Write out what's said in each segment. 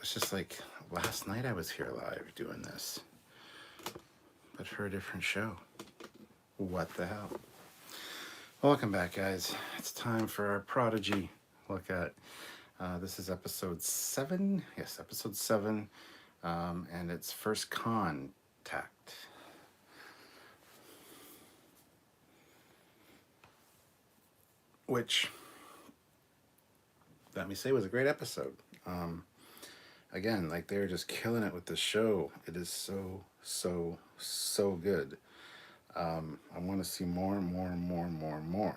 It's just like last night I was here live doing this, but for a different show. What the hell? Welcome back, guys. It's time for our Prodigy look at. This is episode 7. Yes, episode 7. And it's first Con-tact. Which, let me say, was a great episode. Again, like they're just killing it with the show. It is so good. I want to see more and more and more and more and more.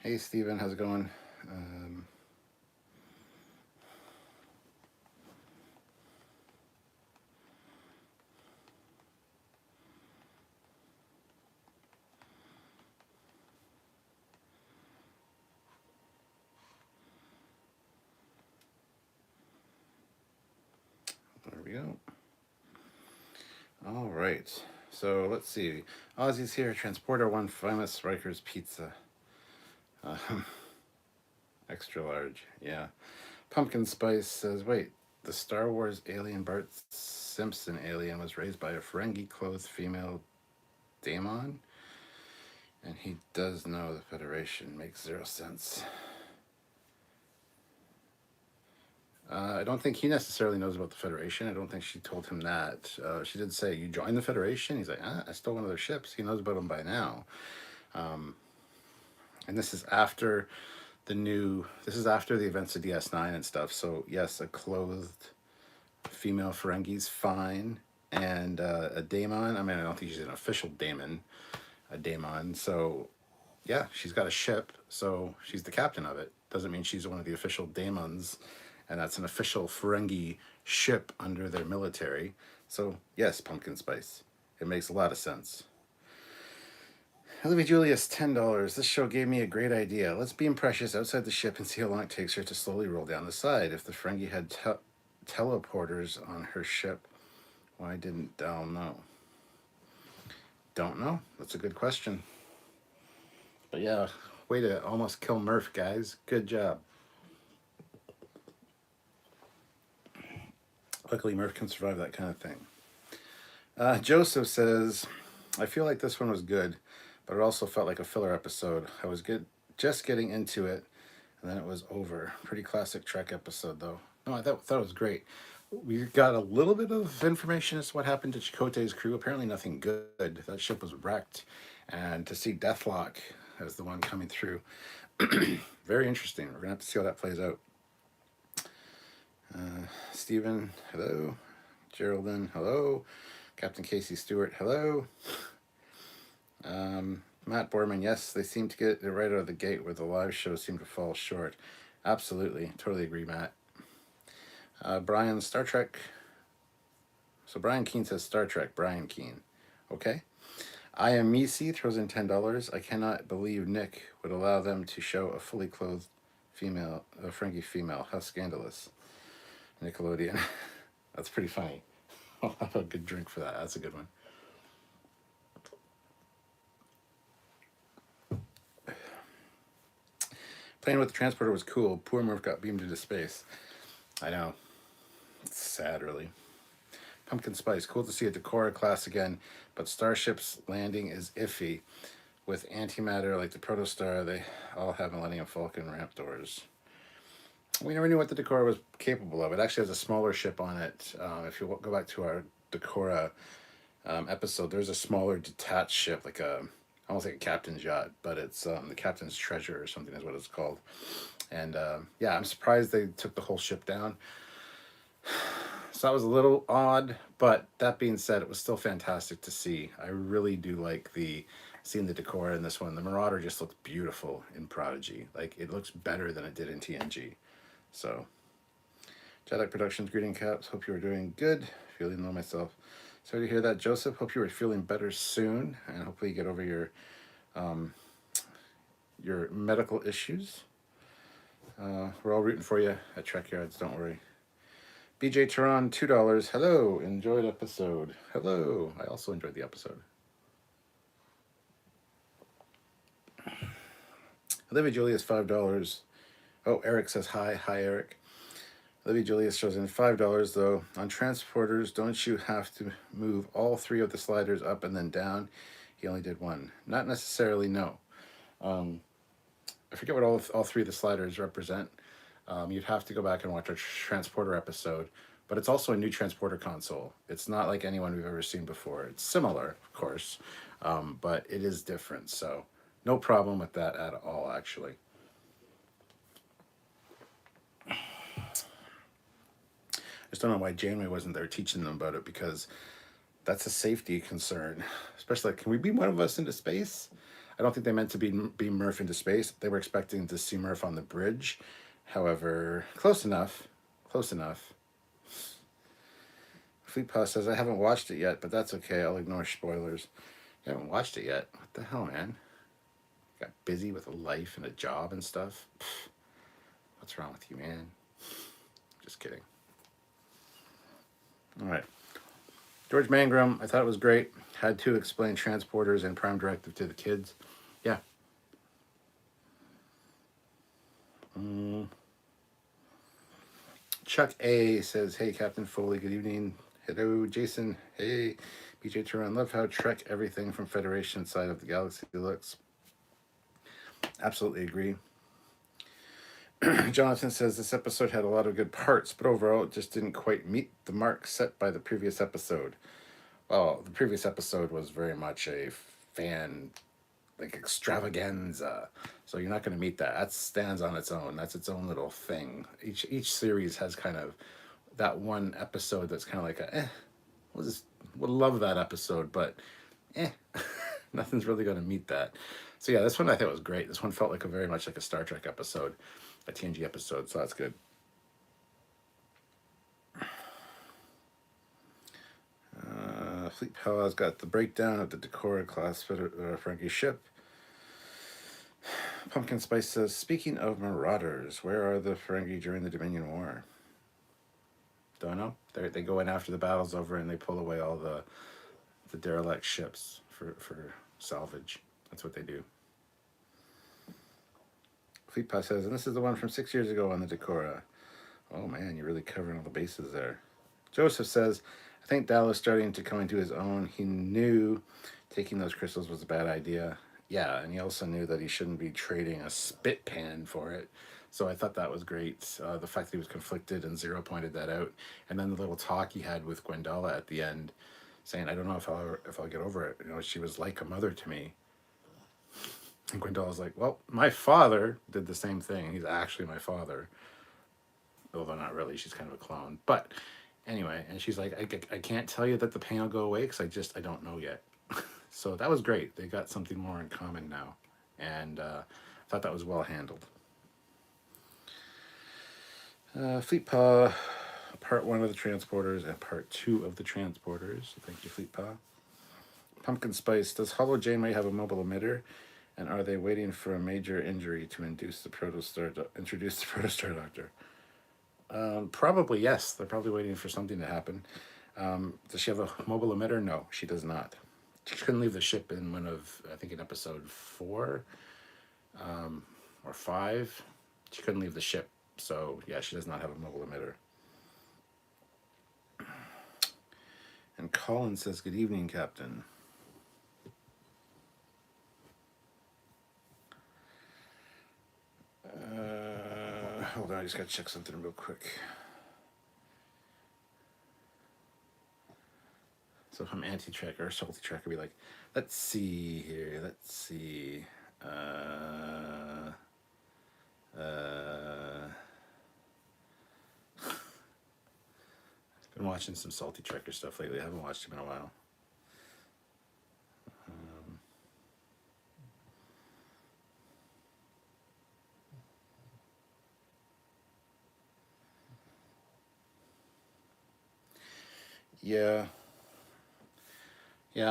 Hey, Steven, how's it going? There we go. All right. So let's see. Ozzy's here. Transporter One Famous Rikers Pizza. Extra large. Yeah. Pumpkin Spice says, wait, the Star Wars alien Bart Simpson alien was raised by a Ferengi clothed female daemon? And he does know the Federation. Makes zero sense. I don't think he necessarily knows about the Federation. I don't think she told him that. She did say, you joined the Federation? He's like, I stole one of their ships. He knows about them by now. And this is after this is after the events of DS9 and stuff. So yes, a clothed female Ferengi's fine. And a daemon, I mean, I don't think she's an official daemon, a daemon. So yeah, she's got a ship. So she's the captain of it. Doesn't mean she's one of the official daemons. And that's an official Ferengi ship under their military. So yes, Pumpkin Spice. It makes a lot of sense. Olivia Julius, $10. This show gave me a great idea. Let's beam Precious outside the ship and see how long it takes her to slowly roll down the side. If the Ferengi had teleporters on her ship, why didn't Dal know? Don't know. That's a good question. But yeah, way to almost kill Murph, guys. Good job. Luckily, Murph can survive that kind of thing. Joseph says, I feel like this one was good, but it also felt like a filler episode. I was just getting into it, and then it was over. Pretty classic Trek episode, though. No, I thought it was great. We got a little bit of information as to what happened to Chakotay's crew. Apparently nothing good. That ship was wrecked. And to see Deathlock as the one coming through, very interesting. We're going to have to see how that plays out. Stephen, hello. Geraldine, hello. Captain Casey Stewart, hello. Matt Borman, yes, they seem to get it right out of the gate where the live shows seem to fall short. Absolutely. Totally agree, Matt. Brian, Star Trek. So Brian Keene says Star Trek. Brian Keene. Okay. I am Misi throws in $10. I cannot believe Nick would allow them to show a fully clothed female, a Ferengi female. How scandalous. Nickelodeon. That's pretty funny. I'll have a good drink for that. That's a good one. Playing with the transporter was cool. Poor Murph got beamed into space. I know. It's sad, really. Pumpkin Spice. Cool to see a Decora class again, but Starship's landing is iffy. With antimatter like the Protostar, they all have Millennium Falcon ramp doors. We never knew what the Decora was capable of. It actually has a smaller ship on it. If you go back to our Decora episode, there's a smaller detached ship, like almost like a captain's yacht, but it's the captain's treasure or something is what it's called. And yeah, I'm surprised they took the whole ship down. So that was a little odd, but that being said, it was still fantastic to see. I really do like seeing the Decora in this one. The Marauder just looks beautiful in Prodigy. Like, it looks better than it did in TNG. So, Jedi Productions, greeting caps. Hope you are doing good. Feeling low myself. Sorry to hear that, Joseph. Hope you are feeling better soon, and hopefully you get over your medical issues. We're all rooting for you at Trekyards. Don't worry. BJ Tehran, $2. Hello. Enjoyed episode. Hello. I also enjoyed the episode. Olivia Julius, $5. Oh, Eric says hi. Hi, Eric. Livy Julius shows in $5 though. On transporters, don't you have to move all three of the sliders up and then down? He only did one. Not necessarily, no. I forget what all three of the sliders represent. You'd have to go back and watch our transporter episode, but it's also a new transporter console. It's not like anyone we've ever seen before. It's similar, of course, but it is different. So no problem with that at all, actually. I just don't know why Janeway wasn't there teaching them about it, because that's a safety concern. Especially, like, can we beam one of us into space? I don't think they meant to beam Murph into space. They were expecting to see Murph on the bridge. However, close enough. Close enough. Fleet Paw says, I haven't watched it yet, but that's okay. I'll ignore spoilers. You haven't watched it yet? What the hell, man? Got busy with a life and a job and stuff. Pfft. What's wrong with you, man? Just kidding. All right. George Mangrum, I thought it was great. Had to explain transporters and Prime Directive to the kids. Yeah. Chuck A says, hey, Captain Foley, good evening. Hello, Jason. Hey, BJ Turan. Love how Trek everything from Federation side of the galaxy looks. Absolutely agree. Jonathan says this episode had a lot of good parts, but overall it just didn't quite meet the mark set by the previous episode. Well, the previous episode was very much a fan, like, extravaganza. So you're not going to meet that. That stands on its own. That's its own little thing. Each series has kind of that one episode that's kind of like a, would love that episode, but nothing's really going to meet that. So yeah, this one I thought was great. This one felt like very much like a Star Trek episode, a TNG episode, so that's good. Fleet Powell's got the breakdown of the Decorah class Ferengi ship. Pumpkin Spice says, speaking of marauders, where are the Ferengi during the Dominion War? Don't know. They go in after the battle's over and they pull away all the derelict ships for salvage. That's what they do. Fleet Pass says, and this is the one from 6 years ago on the Decorah. Oh man, you're really covering all the bases there. Joseph says, I think Dal is starting to come into his own. He knew taking those crystals was a bad idea. Yeah, and he also knew that he shouldn't be trading a spit pan for it. So I thought that was great. The fact that he was conflicted and Zero pointed that out. And then the little talk he had with Gwendala at the end, saying, I don't know if I'll get over it. You know, she was like a mother to me. And Gwendala's like, well, my father did the same thing. He's actually my father. Although not really, she's kind of a clone. But anyway, and she's like, I can't tell you that the pain will go away because I don't know yet. So that was great. They got something more in common now. And I thought that was well handled. Fleet Paw, part 1 of the transporters and part 2 of the transporters. Thank you, Fleet Paw. Pumpkin Spice, does Hollow Janeway have a mobile emitter? And are they waiting for a major injury to introduce the Protostar Doctor? Probably yes. They're probably waiting for something to happen. Does she have a mobile emitter? No, she does not. She couldn't leave the ship in in episode 4 or 5. She couldn't leave the ship. So yeah, she does not have a mobile emitter. And Colin says, good evening, Captain. Hold on, I just gotta check something real quick. So if I'm anti-Trek or salty Trek, I'd be like, let's see here, let's see. I've been watching some salty Trekker stuff lately. I haven't watched him in a while. Yeah,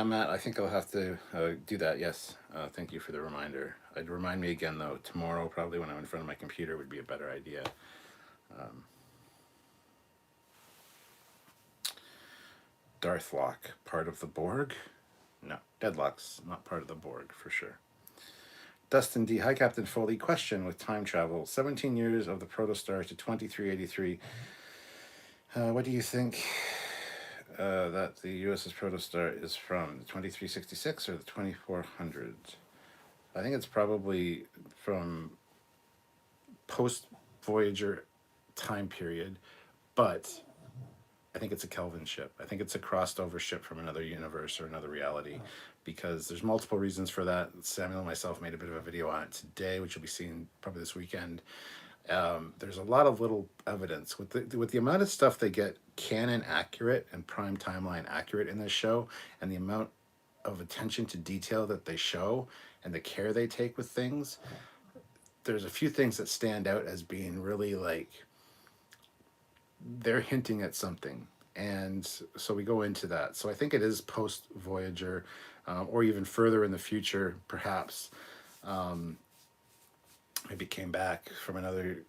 Matt, I think I'll have to do that, yes. Thank you for the reminder. I'd remind me again, though, tomorrow, probably when I'm in front of my computer, would be a better idea. Darthlock, part of the Borg? No, Deadlock's not part of the Borg, for sure. Dustin D. Hi, Captain Foley. Question with time travel. 17 years of the Protostar to 2383. What do you think that the USS Protostar is from? The 2366 or the 2400? I think it's probably from post Voyager time period, but I think it's a Kelvin ship. I think it's a crossed over ship from another universe or another reality, because there's multiple reasons for that. Samuel and myself made a bit of a video on it today, which you'll be seeing probably this weekend. There's a lot of little evidence with the amount of stuff they get canon accurate and prime timeline accurate in this show, and the amount of attention to detail that they show and the care they take with things. There's a few things that stand out as being really like they're hinting at something, and so we go into that. So I think it is post Voyager, or even further in the future, perhaps. Maybe came back from another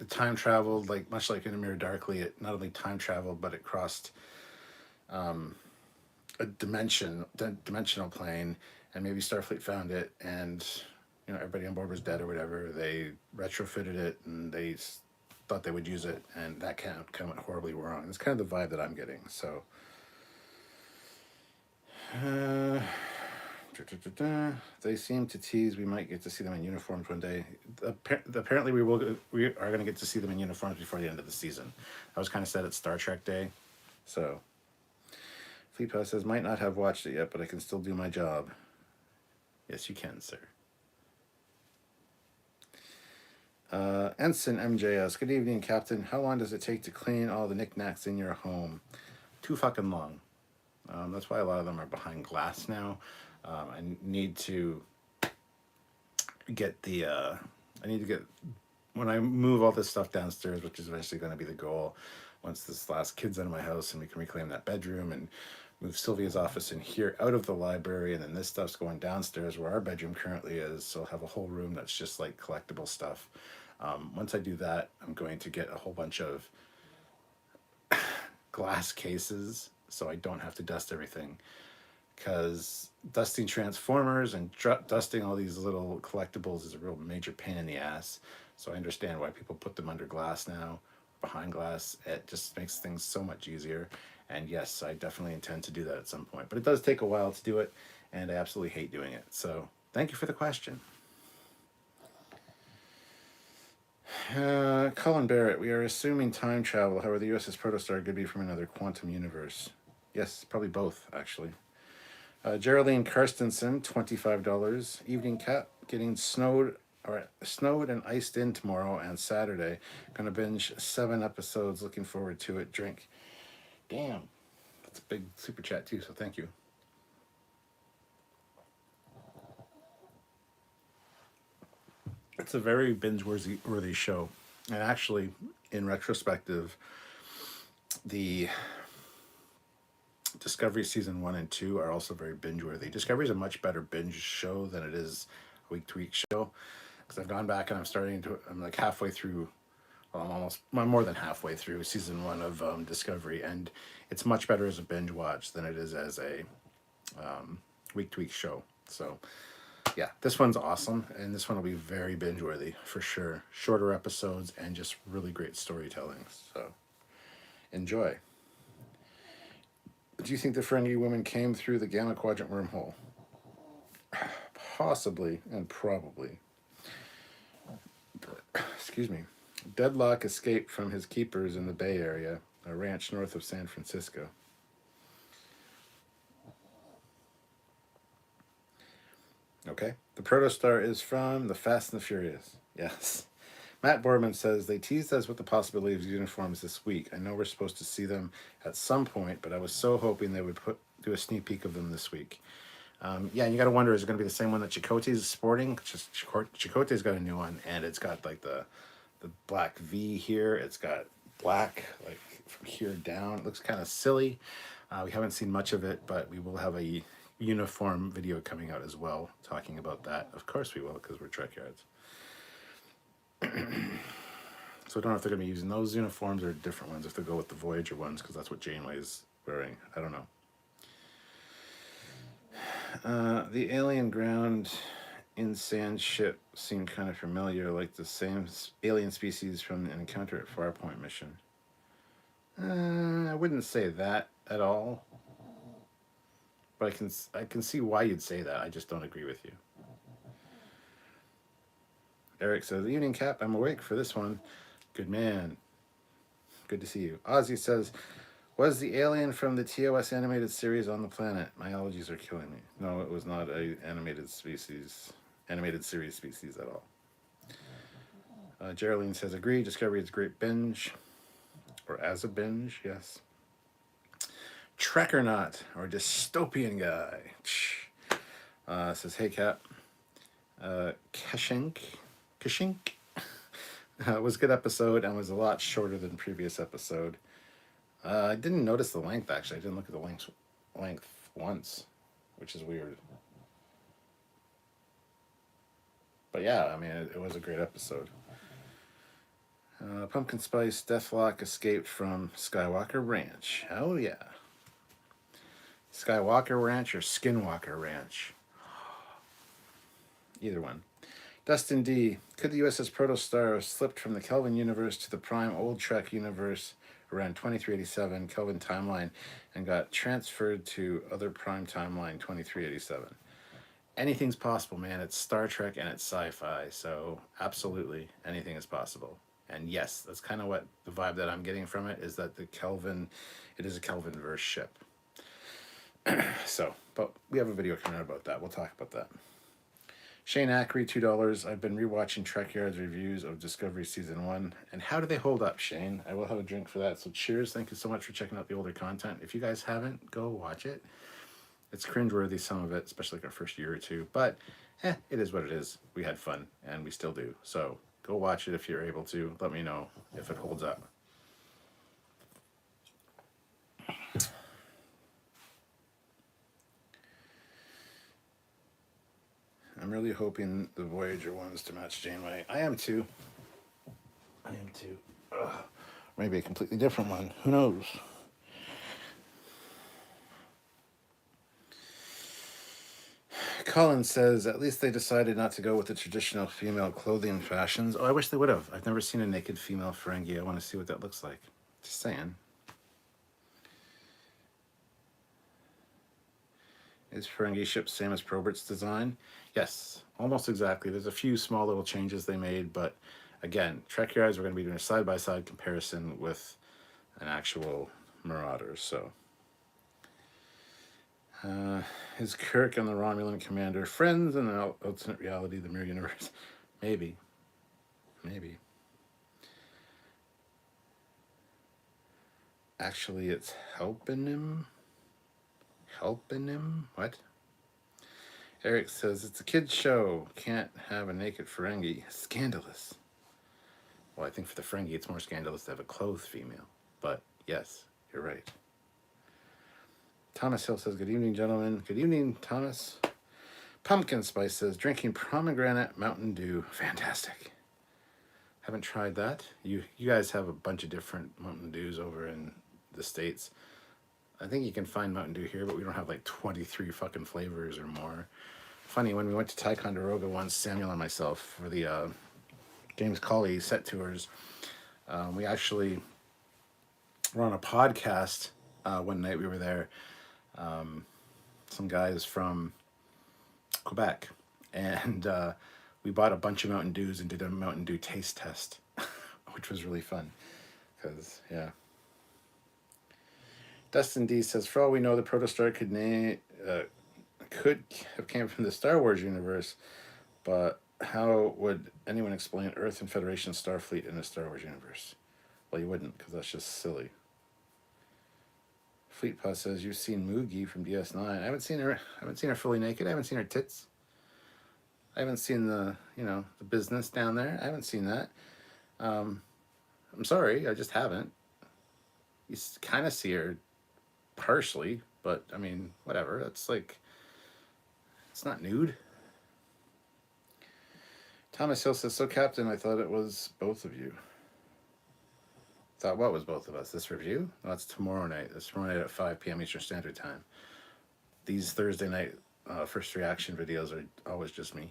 time traveled, like much like in A Mirror Darkly. It not only time traveled, but it crossed a dimensional plane, and maybe Starfleet found it, and everybody on board was dead or whatever. They retrofitted it, and they thought they would use it, and that kind of went horribly wrong. It's kind of the vibe that I'm getting. So they seem to tease we might get to see them in uniforms one day. Apparently we are going to get to see them in uniforms before the end of the season. That was kind of said at Star Trek Day. So Fleet Pass says, might not have watched it yet, but I can still do my job. Yes, you can, sir. Ensign MJS, good evening, Captain. How long does it take to clean all the knickknacks in your home? Too fucking long. That's why a lot of them are behind glass now. I need to get when I move all this stuff downstairs, which is eventually going to be the goal, once this last kid's out of my house and we can reclaim that bedroom and move Sylvia's office in here out of the library, and then this stuff's going downstairs where our bedroom currently is, so I'll have a whole room that's just like collectible stuff. Once I do that, I'm going to get a whole bunch of glass cases so I don't have to dust everything, because dusting Transformers and dusting all these little collectibles is a real major pain in the ass. So I understand why people put them under glass now, behind glass. It just makes things so much easier. And yes, I definitely intend to do that at some point. But it does take a while to do it, and I absolutely hate doing it. So thank you for the question. Colin Barrett, we are assuming time travel. However, the USS Protostar could be from another quantum universe. Yes, probably both, actually. Geraldine Karstensen, $25. Evening Cap, getting snowed and iced in tomorrow and Saturday. Gonna binge 7 episodes. Looking forward to it. Drink. Damn, that's a big super chat too. So thank you. It's a very binge-worthy show, and actually, in retrospective, the Discovery season 1 and 2 are also very binge-worthy. Discovery is a much better binge show than it is a week-to-week show, because I've gone back and I'm like halfway through, well, I'm more than halfway through season 1 of Discovery, and it's much better as a binge watch than it is as a week-to-week show. So yeah, this one's awesome, and this one will be very binge-worthy for sure. Shorter episodes and just really great storytelling. So enjoy. Do you think the Ferengi women came through the Gamma Quadrant wormhole? Possibly and probably. Excuse me. Deadlock escaped from his keepers in the Bay Area, a ranch north of San Francisco. Okay. The Protostar is from The Fast and the Furious. Yes. Matt Borman says, they teased us with the possibility of uniforms this week. I know we're supposed to see them at some point, but I was so hoping they would do a sneak peek of them this week. Yeah, and you got to wonder, is it going to be the same one that Chakotay is sporting? Chakotay's got a new one, and it's got like the black V here. It's got black like from here down. It looks kind of silly. We haven't seen much of it, but we will have a uniform video coming out as well, talking about that. Of course we will, because we're Trekyards. So I don't know if they're going to be using those uniforms or different ones, if they go with the Voyager ones, because that's what Janeway is wearing. I don't know. The alien ground in sand ship seemed kind of familiar, like the same alien species from an Encounter at Farpoint mission. I wouldn't say that at all, but I can see why you'd say that. I just don't agree with you. Eric says, "Evening, Cap. I'm awake for this one. Good man. Good to see you." Ozzy says, "Was the alien from the TOS animated series on the planet? My allergies are killing me." No, it was not a animated series species at all. Geraldine says, "Agree. Discovery is a great binge, or as a binge, yes." Trekyards or dystopian guy says, "Hey, Cap. Kashink was a good episode and was a lot shorter than previous episode. I didn't notice the length, actually. I didn't look at the length once, which is weird. But yeah, I mean, it was a great episode. Pumpkin Spice Deathlock escaped from Skywalker Ranch. Oh yeah. Skywalker Ranch or Skinwalker Ranch? Either one. Dustin D. Could the USS Protostar have slipped from the Kelvin universe to the Prime Old Trek universe around 2387 Kelvin timeline and got transferred to other Prime timeline 2387? Anything's possible, man. It's Star Trek and it's sci-fi, so absolutely anything is possible. And yes, that's kind of what the vibe that I'm getting from it is that it is a Kelvin-verse ship. So, but we have a video coming out about that. We'll talk about that. Shane Ackery, $2. I've been rewatching Trekyards reviews of Discovery Season 1. And how do they hold up, Shane? I will have a drink for that. So cheers. Thank you so much for checking out the older content. If you guys haven't, go watch it. It's cringeworthy, some of it, especially like our first year or two. But, it is what it is. We had fun, and we still do. So go watch it if you're able to. Let me know if it holds up. I'm really hoping the Voyager one's to match Janeway. I am too. Ugh. Maybe a completely different one. Who knows? Colin says, at least they decided not to go with the traditional female clothing fashions. Oh, I wish they would have. I've never seen a naked female Ferengi. I want to see what that looks like. Just saying. Is Ferengi ship same as Probert's design? Yes, almost exactly. There's a few small little changes they made, but again, Trekyards, we're going to be doing a side-by-side comparison with an actual Marauder, so. Is Kirk and the Romulan commander friends in an alternate reality, the mirror universe? Maybe. Actually, it's helping him. What? Eric says, it's a kid's show. Can't have a naked Ferengi. Scandalous. Well, I think for the Ferengi, it's more scandalous to have a clothed female. But yes, you're right. Thomas Hill says, good evening, gentlemen. Good evening, Thomas. Pumpkin Spice says, drinking pomegranate Mountain Dew. Fantastic. Haven't tried that. You guys have a bunch of different Mountain Dews over in the States. I think you can find Mountain Dew here, but we don't have like 23 fucking flavors or more. Funny, when we went to Ticonderoga once, Samuel and myself, for the James Colley set tours, we actually were on a podcast one night we were there. Some guys from Quebec, and we bought a bunch of Mountain Dews and did a Mountain Dew taste test, which was really fun, because, yeah. Dustin D says, for all we know, the Protostar could have came from the Star Wars universe, but how would anyone explain Earth and Federation Starfleet in the Star Wars universe? Well, you wouldn't, because that's just silly. Fleet Puss says, you've seen Moogie from DS9. I haven't seen her fully naked. I haven't seen her tits. I haven't seen the business down there. I haven't seen that. I'm sorry, I just haven't. You kind of see her partially, but I mean, whatever. That's like, it's not nude. Thomas Hill says, so Captain, I thought it was both of you. Thought what was both of us? This review? No, that's tomorrow night. That's tomorrow night at 5 p.m. Eastern Standard Time. These Thursday night first reaction videos are always just me.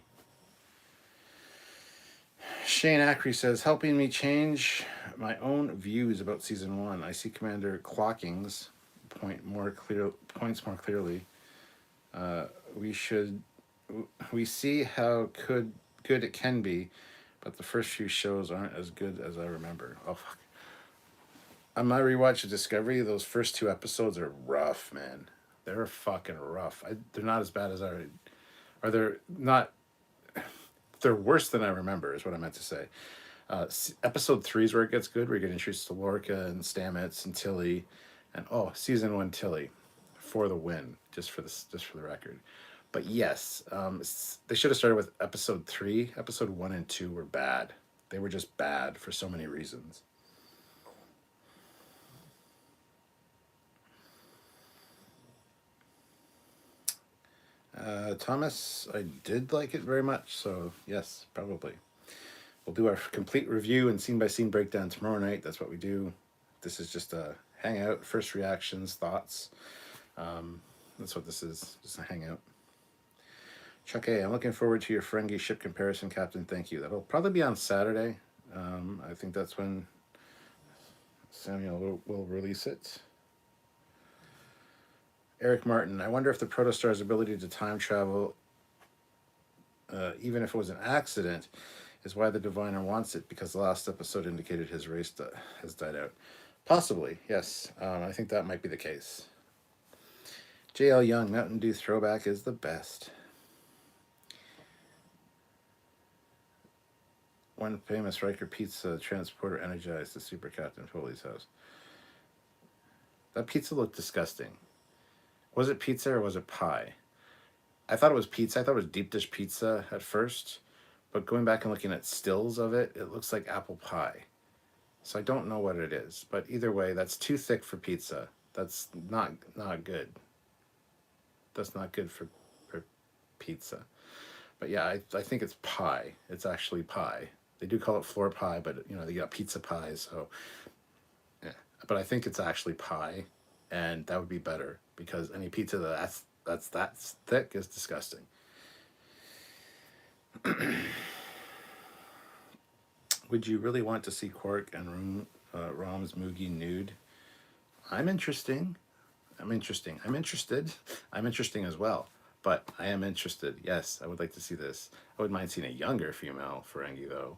Shane Ackrey says, helping me change my own views about season 1. I see Commander Clocking's points more clearly. We should we see how good it can be, but the first few shows aren't as good as I remember. Oh fuck. On my rewatch of Discovery, those first 2 episodes are rough, man. They're fucking rough. They're not as bad as or they're not. They're worse than I remember, is what I meant to say. Episode 3 is where it gets good, where you get introduced to Lorca and Stamets and Tilly, and season 1 Tilly, for the win, just for the record. But yes, they should have started with episode 3. Episode 1 and 2 were bad. They were just bad for so many reasons. Thomas, I did like it very much, so yes, probably. We'll do our complete review and scene-by-scene breakdown tomorrow night. That's what we do. This is just a hangout, first reactions, thoughts. That's what this is, just a hangout. Chuck A, I'm looking forward to your Ferengi ship comparison, Captain. Thank you. That'll probably be on Saturday. I think that's when Samuel will release it. Eric Martin, I wonder if the Protostar's ability to time travel, even if it was an accident, is why the Diviner wants it, because the last episode indicated his race has died out. Possibly, yes. I think that might be the case. J.L. Young, Mountain Dew throwback is the best. One famous Riker pizza transporter energized the Super Captain Foley's house. That pizza looked disgusting. Was it pizza or was it pie? I thought it was pizza. I thought it was deep dish pizza at first. But going back and looking at stills of it, it looks like apple pie. So I don't know what it is. But either way, that's too thick for pizza. That's not good. That's not good for pizza. But yeah, I think it's pie. It's actually pie. They do call it floor pie, but they got pizza pies. So yeah. But I think it's actually pie, and that would be better, because any pizza that's thick is disgusting. Would you really want to see Quark and Rom's Moogie nude? I'm interested. I'm interesting as well. But I am interested. Yes, I would like to see this. I wouldn't mind seeing a younger female Ferengi, though.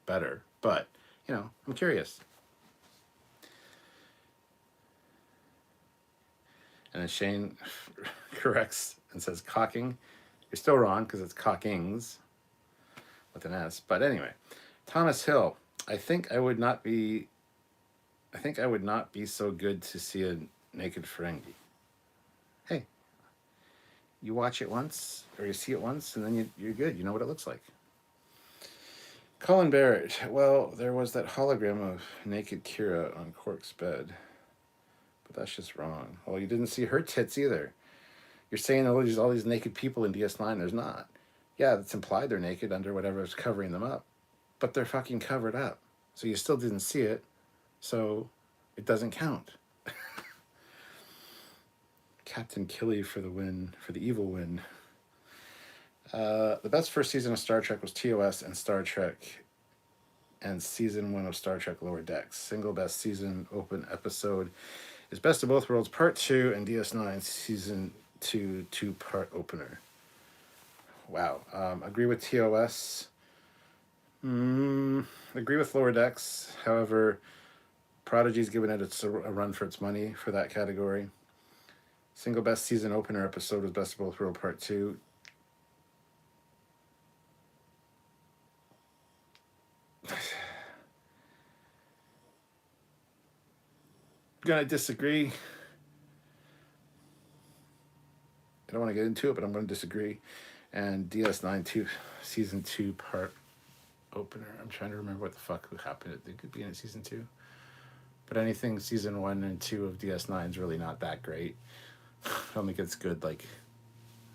Better. But, I'm curious. And then Shane corrects and says cocking. You're still wrong, because it's cockings with an S. But anyway, Thomas Hill. I think I would not be so good to see a naked Ferengi. Hey, you watch it once, or you see it once, and then you're good. You know what it looks like. Colin Barrett. Well, there was that hologram of naked Kira on Quark's bed. But that's just wrong. Well, you didn't see her tits either. You're saying all these naked people in DS9. There's not. Yeah, it's implied they're naked under whatever's covering them up. But they're fucking covered up. So you still didn't see it. So it doesn't count. Captain Killy for the win, for the evil win. The best first season of Star Trek was TOS and Star Trek, and season 1 of Star Trek Lower Decks. Single best season open episode is Best of Both Worlds Part 2 and DS9 Season 2 2-part opener. Wow. Agree with TOS. Agree with Lower Decks. However, Prodigy's given it a run for its money for that category. Single best season opener episode was Best of Both Worlds Part 2. Gonna disagree. I don't want to get into it, but I'm going to disagree. And DS9 season 2 part opener. I'm trying to remember what the fuck happened. It could be in season 2. But anything season 1 and 2 of DS9 is really not that great. I don't think it's good, like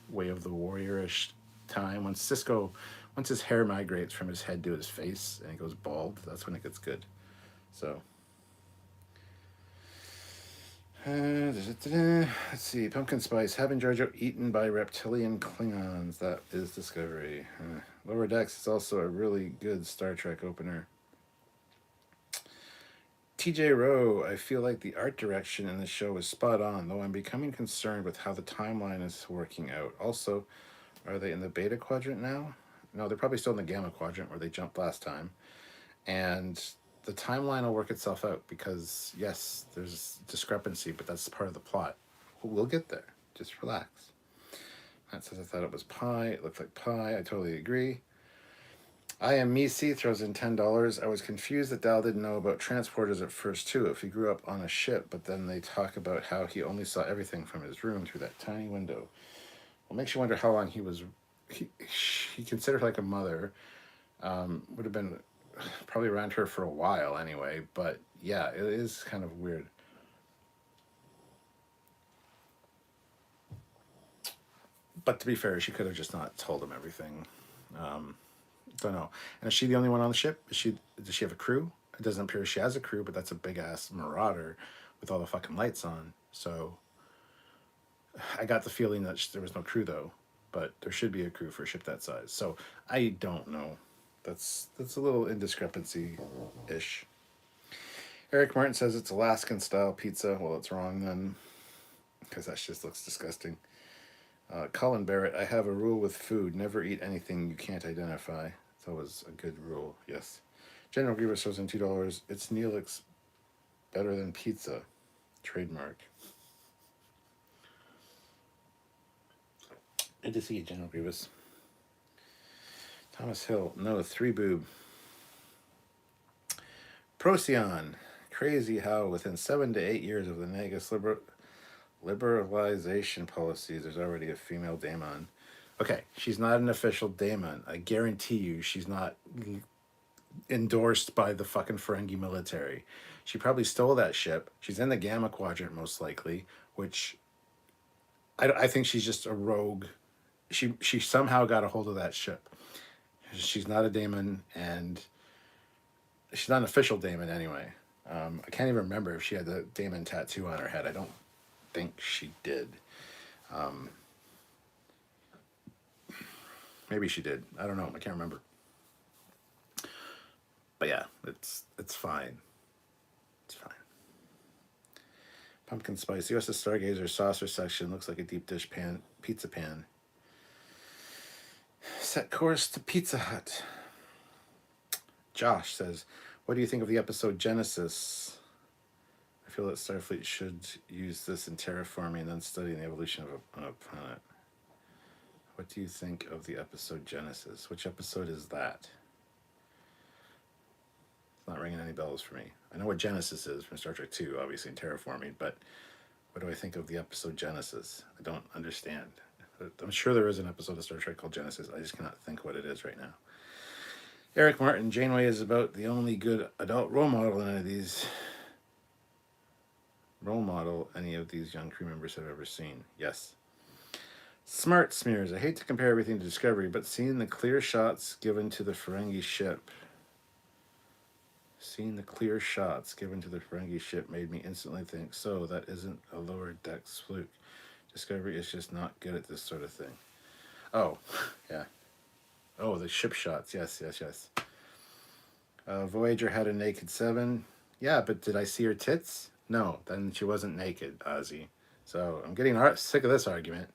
Way of the Warrior-ish time. Once his hair migrates from his head to his face and he goes bald, that's when it gets good. So let's see. Pumpkin spice. Having Jar Jar eaten by reptilian Klingons. That is Discovery. Lower Decks is also a really good Star Trek opener. TJ Rowe, I feel like the art direction in the show is spot on, though I'm becoming concerned with how the timeline is working out. Also, are they in the beta quadrant now? No, they're probably still in the gamma quadrant where they jumped last time. And the timeline will work itself out because, yes, there's discrepancy, but that's part of the plot. We'll get there. Just relax. That says I thought it was pie. It looked like pie. I totally agree. I am Misi throws in $10. I was confused that Dal didn't know about transporters at first too. If he grew up on a ship, but then they talk about how he only saw everything from his room through that tiny window. Well, makes you wonder how long he was. He considered like a mother. Would have been probably around her for a while anyway. But yeah, it is kind of weird. But to be fair, she could have just not told him everything. Don't know. And is she the only one on the ship? Does she have a crew? It doesn't appear she has a crew, but that's a big ass marauder with all the fucking lights on. So I got the feeling that there was no crew though, but there should be a crew for a ship that size. So I don't know. That's a little indiscrepancy ish. Eric Martin says it's Alaskan style pizza. Well, it's wrong then, because that just looks disgusting. Colin Barrett, I have a rule with food: never eat anything you can't identify. That was a good rule. Yes. General Grievous throws in $2. It's Neelix better than pizza. Trademark. Good to see you, General Grievous. Thomas Hill, no, 3 boob. Procyon, crazy how within 7 to 8 years of the Nagus liberalization policies, there's already a female daemon. Okay, she's not an official daemon. I guarantee you she's not endorsed by the fucking Ferengi military. She probably stole that ship. She's in the Gamma Quadrant most likely, which I think she's just a rogue. She somehow got a hold of that ship. She's not a daemon, and she's not an official daemon anyway. I can't even remember if she had the daemon tattoo on her head. I don't think she did. Maybe she did. I don't know. I can't remember. But yeah, it's fine. It's fine. Pumpkin spice. The USS Stargazer saucer section looks like a deep dish pan, pizza pan. Set course to Pizza Hut. Josh says, what do you think of the episode Genesis? I feel that Starfleet should use this in terraforming and then studying the evolution of a planet. What do you think of the episode Genesis? Which episode is that? It's not ringing any bells for me. I know what Genesis is from Star Trek 2, obviously, in terraforming, but what do I think of the episode Genesis? I don't understand. I'm sure there is an episode of Star Trek called Genesis. I just cannot think what it is right now. Eric Martin, Janeway is about the only good adult role model in any of these young crew members have ever seen. Yes. Smart Smears, I hate to compare everything to Discovery, but seeing the clear shots given to the Ferengi ship made me instantly think, so that isn't a lower decks fluke. Discovery is just not good at this sort of thing. Oh, yeah. Oh, the ship shots. Yes. Voyager had a naked 7. Yeah, but did I see her tits? No, then she wasn't naked, Ozzy. So I'm getting sick of this argument.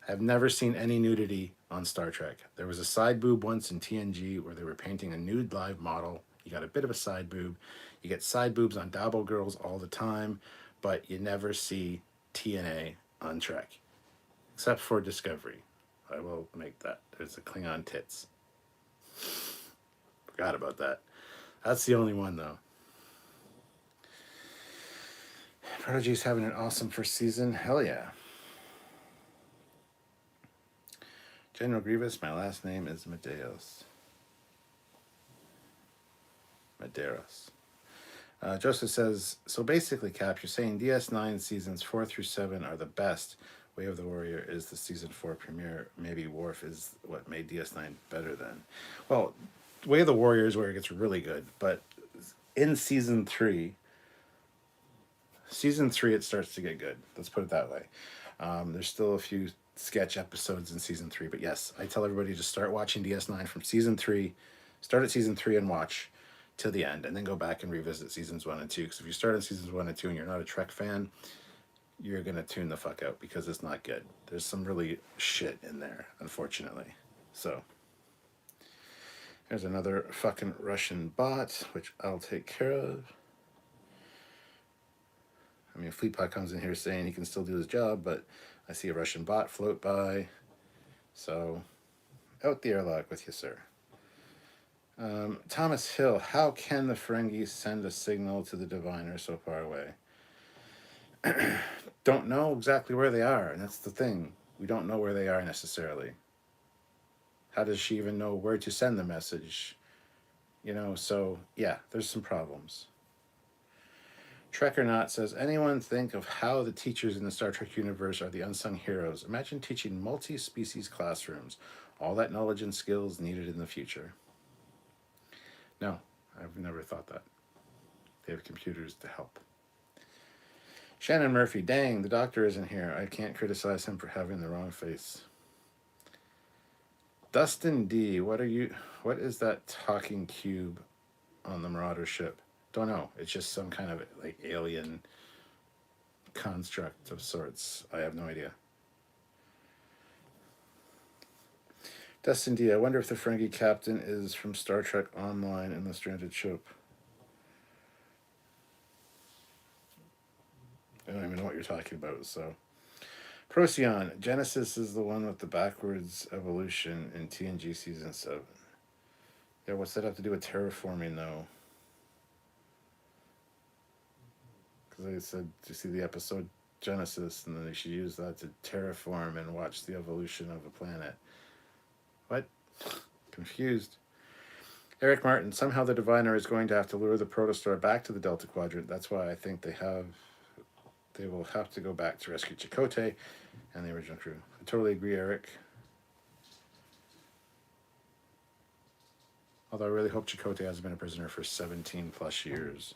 I've never seen any nudity on Star Trek. There was a side boob once in TNG where they were painting a nude live model. You got a bit of a side boob. You get side boobs on Dabo girls all the time, but you never see TNA on Trek, except for Discovery. I will make that. There's the Klingon tits. Forgot about that. That's the only one, though. Prodigy's having an awesome first season. Hell yeah. General Grievous, my last name is Medeiros. Joseph says, so basically, Cap, you're saying DS9 seasons 4 through 7 are the best. Way of the Warrior is the season 4 premiere. Maybe Worf is what made DS9 better then. Well, Way of the Warrior is where it gets really good, but in season 3 it starts to get good. Let's put it that way. There's still a few sketch episodes in season 3. But yes, I tell everybody to start watching DS9 from season 3. Start at season 3 and watch till the end, and then go back and revisit seasons 1 and 2. Because if you start in seasons 1 and 2 and you're not a Trek fan, you're gonna tune the fuck out because it's not good. There's some really shit in there, unfortunately. So there's another fucking Russian bot, which I'll take care of. I mean, Fleetpot comes in here saying he can still do his job, but I see a Russian bot float by. So, out the airlock with you, sir. Thomas Hill, how can the Ferengi send a signal to the Diviner so far away? Don't know exactly where they are, and that's the thing. We don't know where they are necessarily. How does she even know where to send the message? You know, so yeah, there's some problems. Trekyards says, anyone think of how the teachers in the Star Trek universe are the unsung heroes? Imagine teaching multi-species classrooms, all that knowledge and skills needed in the future. No, I've never thought that. They have computers to help. Shannon Murphy, dang, the doctor isn't here. I can't criticize him for having the wrong face. Dustin D, what is that talking cube on the Marauder ship? Don't know. It's just some kind of like alien construct of sorts. I have no idea. Dustin D, I wonder if the Ferengi captain is from Star Trek Online in the stranded ship. I don't even know what you're talking about, so. Procyon, Genesis is the one with the backwards evolution in TNG Season 7. Yeah, what's that have to do with terraforming, though? Because I said, to see the episode Genesis, and then they should use that to terraform and watch the evolution of a planet. What? Confused. Eric Martin, somehow the Diviner is going to have to lure the Protostar back to the Delta Quadrant. That's why I think they will have to go back to rescue Chakotay and the original crew. I totally agree, Eric. Although I really hope Chakotay hasn't been a prisoner for 17 plus years.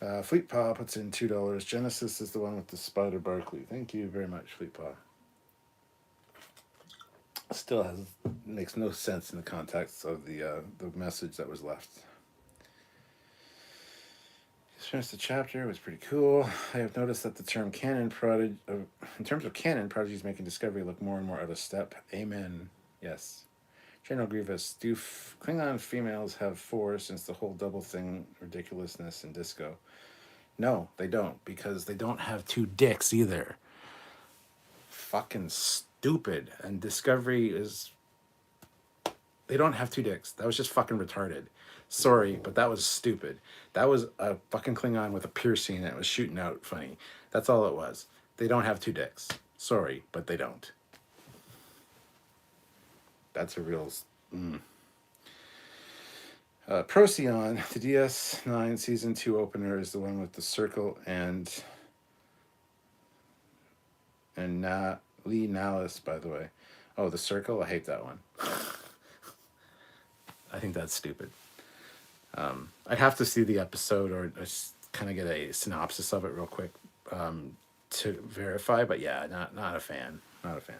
Fleetpaw puts in $2. Genesis is the one with the Spider Barkley. Thank you very much, Fleetpaw. Still makes no sense in the context of the message that was left. Just finished the chapter. It was pretty cool. I have noticed that the term canon Prodigy, in terms of canon, Prodigy is making Discovery look more and more out of step. Amen. Yes. General Grievous, do Klingon females have four since the whole double thing ridiculousness in Disco? No, they don't, because they don't have two dicks either. Fucking stupid. And Discovery is... They don't have two dicks. That was just fucking retarded. Sorry, but that was stupid. That was a fucking Klingon with a piercing and it was shooting out funny. That's all it was. They don't have two dicks. Sorry, but they don't. That's a real... Procyon, the DS9 Season 2 opener is the one with the circle and Lee Nallis, by the way. Oh, the circle? I hate that one. I think that's stupid. I'd have to see the episode or just kind of get a synopsis of it real quick to verify, but yeah, not a fan. Not a fan.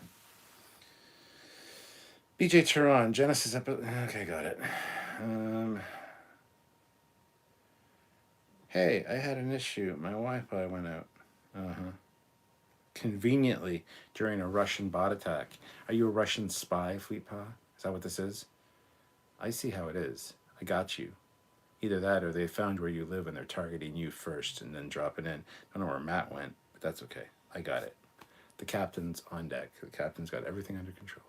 BJ Turan, Genesis episode. Okay, got it. Hey, I had an issue. My Wi-Fi went out. Conveniently during a Russian bot attack. Are you a Russian spy, Fleetpaw? Is that what this is? I see how it is. I got you. Either that or they found where you live and they're targeting you first and then dropping in. I don't know where Matt went, but that's okay. I got it. The captain's on deck. The captain's got everything under control.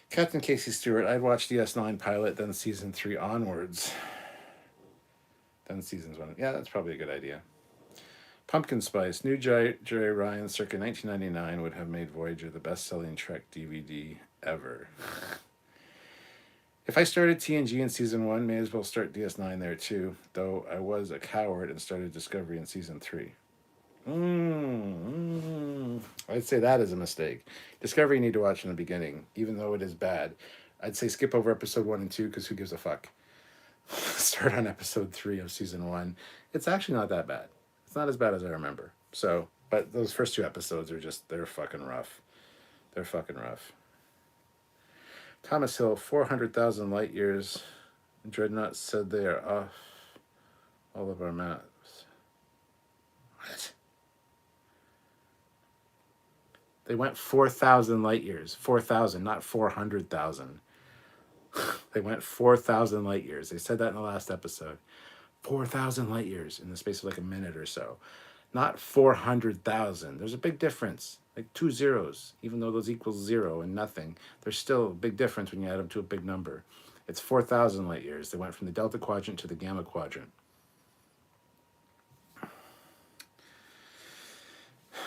Captain Casey Stewart, I'd watch the S9 pilot, then season 3 onwards. Then seasons 1. Yeah, that's probably a good idea. Pumpkin Spice, new Jerry Ryan circa 1999 would have made Voyager the best-selling Trek DVD ever. If I started TNG in season 1, may as well start DS9 there too, though I was a coward and started Discovery in season 3. I'd say that is a mistake. Discovery you need to watch in the beginning, even though it is bad. I'd say skip over episode 1 and 2 because who gives a fuck? Start on episode 3 of season 1. It's actually not that bad. It's not as bad as I remember. So But those first two episodes are just, they're fucking rough. They're fucking rough. Thomas Hill, 400,000 light years. Dreadnought said they are off all of our maps. What? They went 4,000 light years. 4,000, not 400,000. They went 4,000 light years. They said that in the last episode. 4,000 light years in the space of like a minute or so. Not 400,000. There's a big difference. Like 2 zeros. Even though those equals 0 and nothing, there's still a big difference when you add them to a big number. It's 4,000 light years. They went from the Delta Quadrant to the Gamma Quadrant.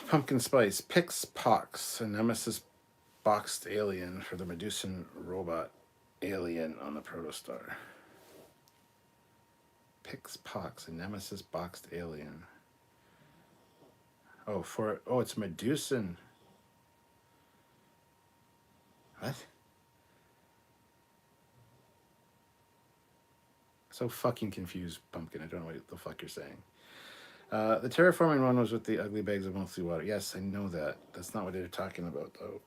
Pumpkin Spice. Pix Pox, a nemesis boxed alien for the Medusan robot alien on the protostar. Pix Pox, a nemesis boxed alien. Oh, it's Medusan. What? So fucking confused, Pumpkin. I don't know what the fuck you're saying. The terraforming one was with the ugly bags of mostly water. Yes, I know that. That's not what they're talking about, though.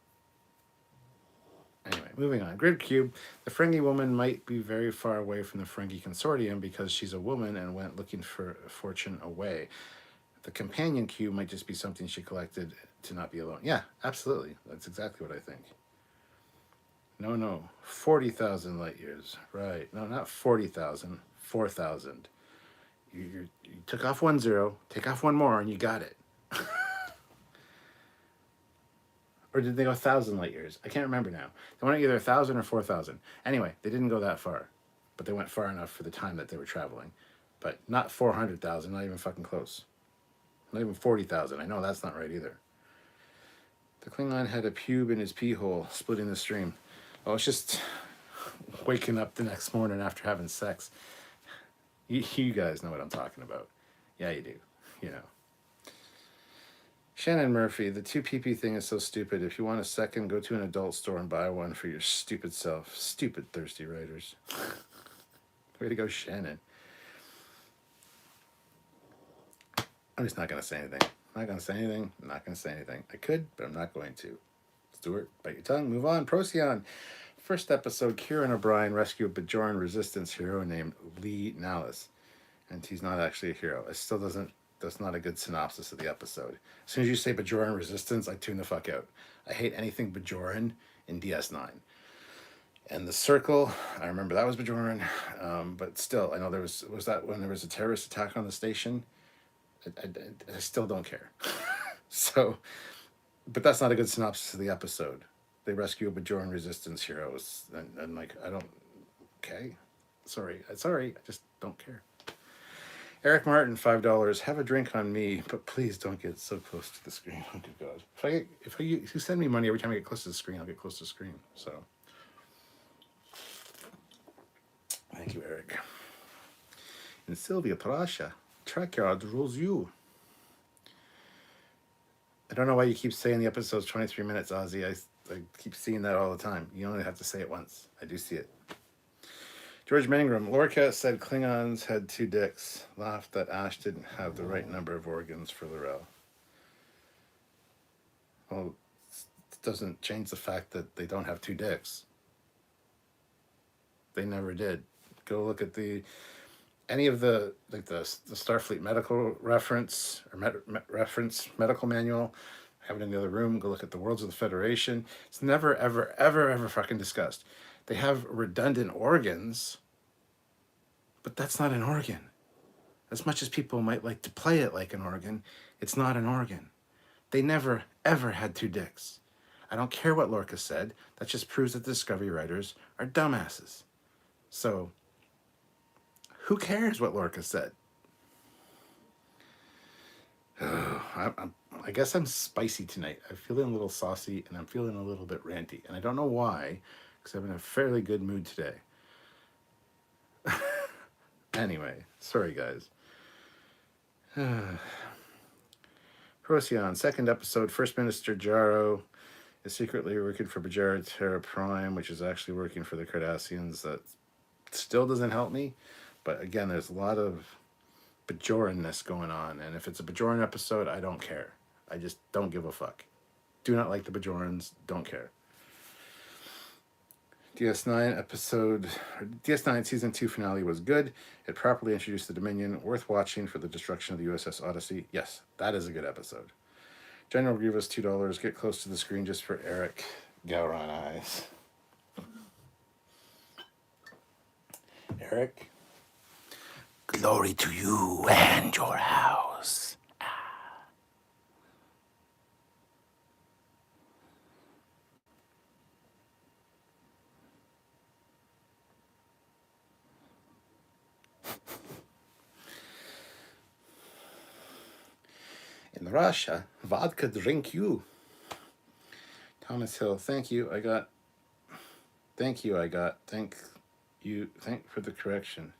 Anyway, moving on. Grid Cube. The Ferengi woman might be very far away from the Ferengi Consortium because she's a woman and went looking for a fortune away. The companion cube might just be something she collected to not be alone. Yeah, absolutely. That's exactly what I think. No. 40,000 light years. Right. No, not 40,000. 4,000. You took off 1 0, take off 1 more, and you got it. Or did they go 1,000 light years? I can't remember now. They went either 1,000 or 4,000. Anyway, they didn't go that far, but they went far enough for the time that they were traveling. But not 400,000, not even fucking close. Not even 40,000. I know that's not right either. The Klingon had a pube in his pee hole, splitting the stream. Oh, it's just waking up the next morning after having sex. You guys know what I'm talking about. Yeah, you do. You know. Shannon Murphy, the 2 PP thing is so stupid. If you want a second, go to an adult store and buy one for your stupid self. Stupid thirsty writers. Way to go, Shannon. I'm just not going to say anything. I'm not going to say anything. I'm not going to say anything. I could, but I'm not going to. Stuart, bite your tongue. Move on. Procyon. First episode, Kieran O'Brien rescue a Bajoran resistance hero named Lee Nallis. And he's not actually a hero. It still doesn't, that's not a good synopsis of the episode. As soon as you say Bajoran resistance, I tune the fuck out. I hate anything Bajoran in DS9. And the Circle, I remember that was Bajoran. But still, I know there was that when there was a terrorist attack on the station? I still don't care. So, but that's not a good synopsis of the episode. They rescue a Bajoran resistance heroes, and like, I don't, okay, sorry, I just don't care. Eric Martin, $5. Have a drink on me, but please don't get so close to the screen. Oh, good God. If you send me money every time I get close to the screen, I'll get close to the screen. So, thank you, Eric. And Sylvia Parasha, Trekyards rules you. I don't know why you keep saying the episode's 23 minutes, Ozzy. I keep seeing that all the time. You only have to say it once. I do see it. George Mangrum, Lorca said Klingons had 2 dicks. Laughed that Ash didn't have the right number of organs for Lorel. Well, it doesn't change the fact that they don't have 2 dicks. They never did. Go look at any of the Starfleet medical reference or reference medical manual. Have it in the other room. Go look at the Worlds of the Federation. It's never, ever, ever, ever fucking discussed. They have redundant organs, but that's not an organ. As much as people might like to play it like an organ, it's not an organ. They never, ever had 2 dicks. I don't care what Lorca said. That just proves that the Discovery writers are dumbasses. So, who cares what Lorca said? I guess I'm spicy tonight. I'm feeling a little saucy and I'm feeling a little bit ranty. And I don't know why, because I'm in a fairly good mood today. Anyway, sorry guys. Procyon, second episode, First Minister Jaro is secretly working for Bajara Terra Prime, which is actually working for the Cardassians. That still doesn't help me. But again, there's a lot of Bajoranness going on. And if it's a Bajoran episode, I don't care. I just don't give a fuck. Do not like the Bajorans. Don't care. DS9 season 2 finale was good. It properly introduced the Dominion, worth watching for the destruction of the USS Odyssey. Yes, that is a good episode. General Grievous, $2. Get close to the screen just for Eric Gowron eyes. Eric? Glory to you and your house. In Russia, vodka drink you. Thomas Hill, thank you. Thank for the correction.